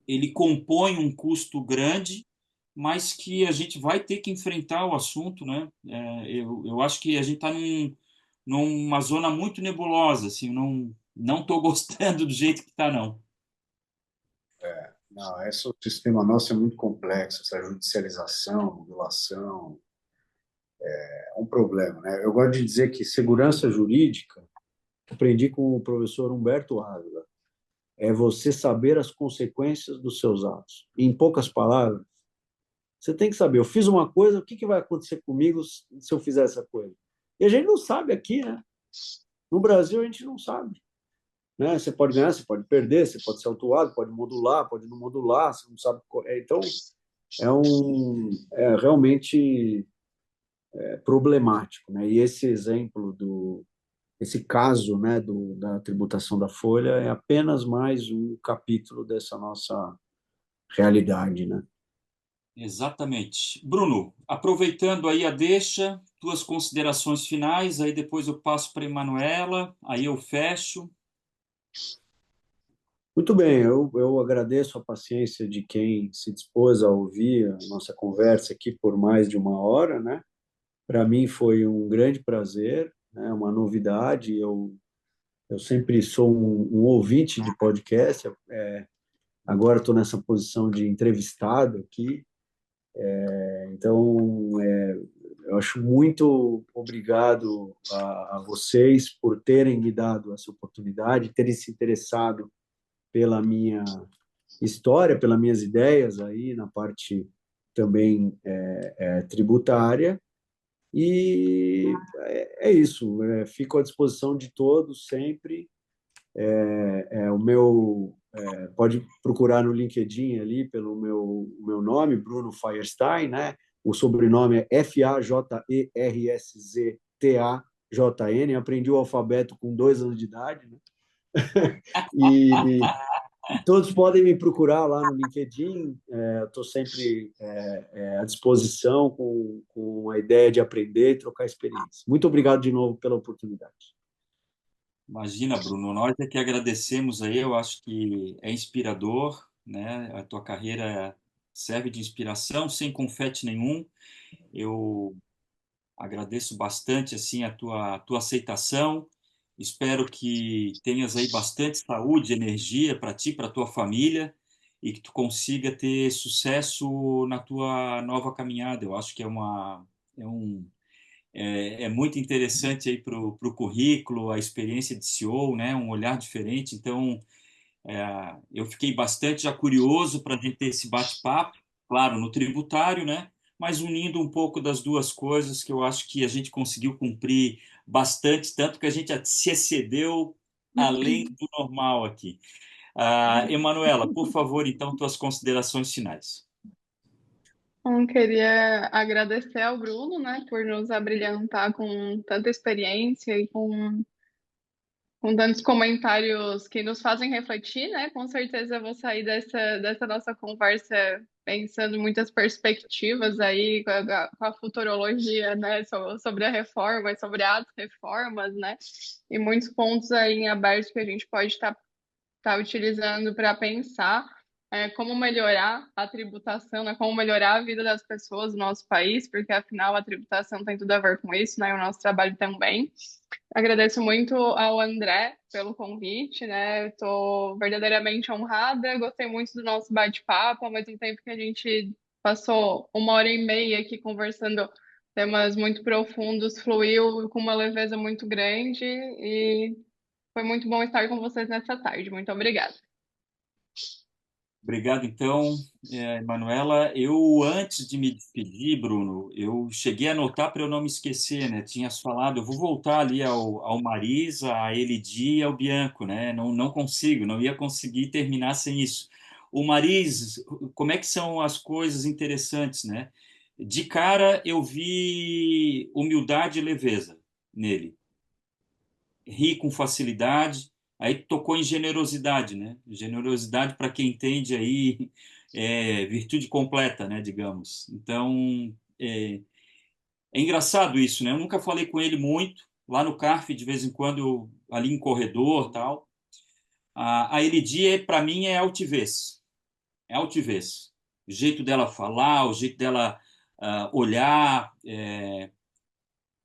ele compõe um custo grande, mas que a gente vai ter que enfrentar o assunto, né? Eu acho que a gente está numa zona muito nebulosa, assim, não estou gostando do jeito que está, não. Não, o sistema nosso é muito complexo, essa judicialização, modulação, é um problema, né? Eu gosto de dizer que segurança jurídica, aprendi com o professor Humberto Ávila, é você saber as consequências dos seus atos. Em poucas palavras, você tem que saber, eu fiz uma coisa, o que vai acontecer comigo se eu fizer essa coisa? E a gente não sabe aqui, né? No Brasil, a gente não sabe. Né? Você pode ganhar, você pode perder, você pode ser autuado, pode modular, pode não modular, você não sabe. Então, é realmente problemático. Né? E esse exemplo esse caso, né, da tributação da folha é apenas mais um capítulo dessa nossa realidade, né? Exatamente. Bruno, aproveitando aí a deixa, tuas considerações finais, aí depois eu passo para a Emanuela, aí eu fecho. Muito bem, eu agradeço a paciência de quem se dispôs a ouvir a nossa conversa aqui por mais de uma hora, né? Para mim foi um grande prazer, né? Uma novidade. Eu sempre sou um ouvinte de podcast, agora estou nessa posição de entrevistado aqui, então eu acho muito obrigado a vocês por terem me dado essa oportunidade, terem se interessado pela minha história, pelas minhas ideias aí na parte também tributária. E é isso, fico à disposição de todos sempre. O meu pode procurar no LinkedIn ali pelo meu nome, Bruno Feierstein, né? O sobrenome é Ferstztajn. Aprendi o alfabeto com 2 anos de idade, né? E todos podem me procurar lá no LinkedIn. Estou sempre à disposição com a ideia de aprender e trocar experiência. Muito obrigado de novo pela oportunidade. Imagina, Bruno, nós é que agradecemos aí, eu acho que é inspirador, né? A tua carreira serve de inspiração, sem confete nenhum. Eu agradeço bastante assim a tua aceitação. Espero que tenhas aí bastante saúde, energia para ti, para tua família e que tu consiga ter sucesso na tua nova caminhada. Eu acho que é muito interessante aí para o currículo, a experiência de CEO, né? Um olhar diferente. Então, eu fiquei bastante já curioso para a gente ter esse bate-papo, claro, no tributário, né? Mas unindo um pouco das duas coisas que eu acho que a gente conseguiu cumprir bastante, tanto que a gente se excedeu além do normal aqui. Emanuela, por favor, então, tuas considerações finais. Bom, queria agradecer ao Bruno, né, por nos abrilhantar com tanta experiência e com tantos comentários que nos fazem refletir, né? Com certeza eu vou sair dessa nossa conversa pensando em muitas perspectivas aí com a futurologia, né? Sobre a reforma e sobre as reformas, né? E muitos pontos aí em aberto que a gente pode estar utilizando para pensar como melhorar a tributação, né? Como melhorar a vida das pessoas do nosso país, porque afinal a tributação tem tudo a ver com isso, né? E o nosso trabalho também. Agradeço muito ao André pelo convite, né? Estou verdadeiramente honrada, gostei muito do nosso bate-papo, ao mesmo tempo que a gente passou 1 hora e meia aqui conversando temas muito profundos, fluiu com uma leveza muito grande e foi muito bom estar com vocês nessa tarde. Muito obrigada. Obrigado, então, Manuela. Eu, antes de me despedir, Bruno, eu cheguei a anotar para eu não me esquecer, né? Tinhas falado, eu vou voltar ali ao Marisa, a Elidi e ao Bianco, né? Não consigo, não ia conseguir terminar sem isso. O Maris, como é que são as coisas interessantes, né? De cara, eu vi humildade e leveza nele. Ri com facilidade, aí tocou em generosidade, né? Generosidade, para quem entende aí, virtude completa, né, digamos. Então, é engraçado isso, né? Eu nunca falei com ele muito, lá no CARF, de vez em quando, ali em corredor, tal. A Elidia, para mim, é altivez. É altivez. O jeito dela falar, o jeito dela olhar,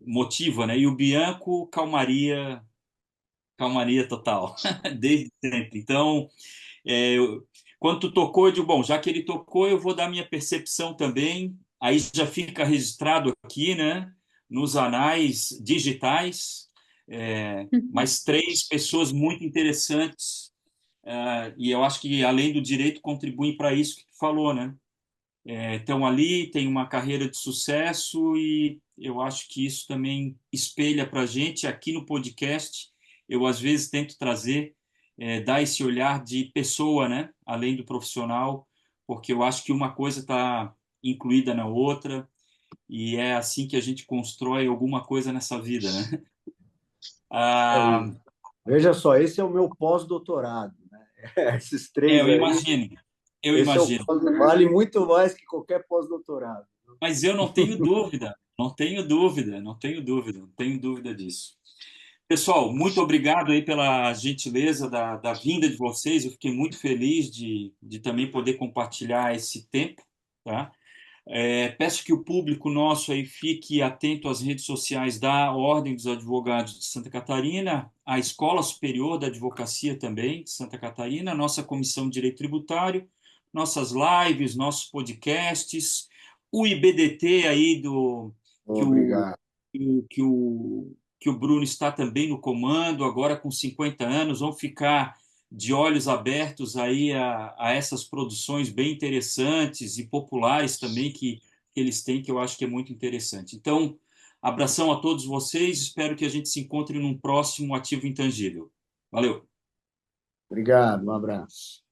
motiva, né? E o Bianco, calmaria, calmaria total, desde sempre. Então, quando tu tocou, eu digo, bom, já que ele tocou, eu vou dar minha percepção também. Aí já fica registrado aqui, né, nos anais digitais, mais três pessoas muito interessantes, e eu acho que, além do direito, contribuem para isso que tu falou, né? Estão ali, tem uma carreira de sucesso e eu acho que isso também espelha para a gente aqui no podcast. Eu, às vezes, tento trazer, dar esse olhar de pessoa, né? Além do profissional, porque eu acho que uma coisa está incluída na outra e é assim que a gente constrói alguma coisa nessa vida, né? É Ah, isso. Veja só, esse é o meu pós-doutorado, né? Esses três eu aí, imagino, eu esse é o imagino. vale muito mais que qualquer pós-doutorado. Mas eu não tenho dúvida, não tenho dúvida, não tenho dúvida, não tenho dúvida disso. Pessoal, muito obrigado aí pela gentileza da vinda de vocês. Eu fiquei muito feliz de também poder compartilhar esse tempo, tá? Peço que o público nosso aí fique atento às redes sociais da Ordem dos Advogados de Santa Catarina, a Escola Superior da Advocacia também de Santa Catarina, nossa Comissão de Direito Tributário, nossas lives, nossos podcasts, o IBDT aí que o, Obrigado. que o, que o Bruno está também no comando, agora com 50 anos, vão ficar de olhos abertos aí a essas produções bem interessantes e populares também que eles têm, que eu acho que é muito interessante. Então, abração a todos vocês, espero que a gente se encontre num próximo Ativo Intangível. Valeu! Obrigado, um abraço.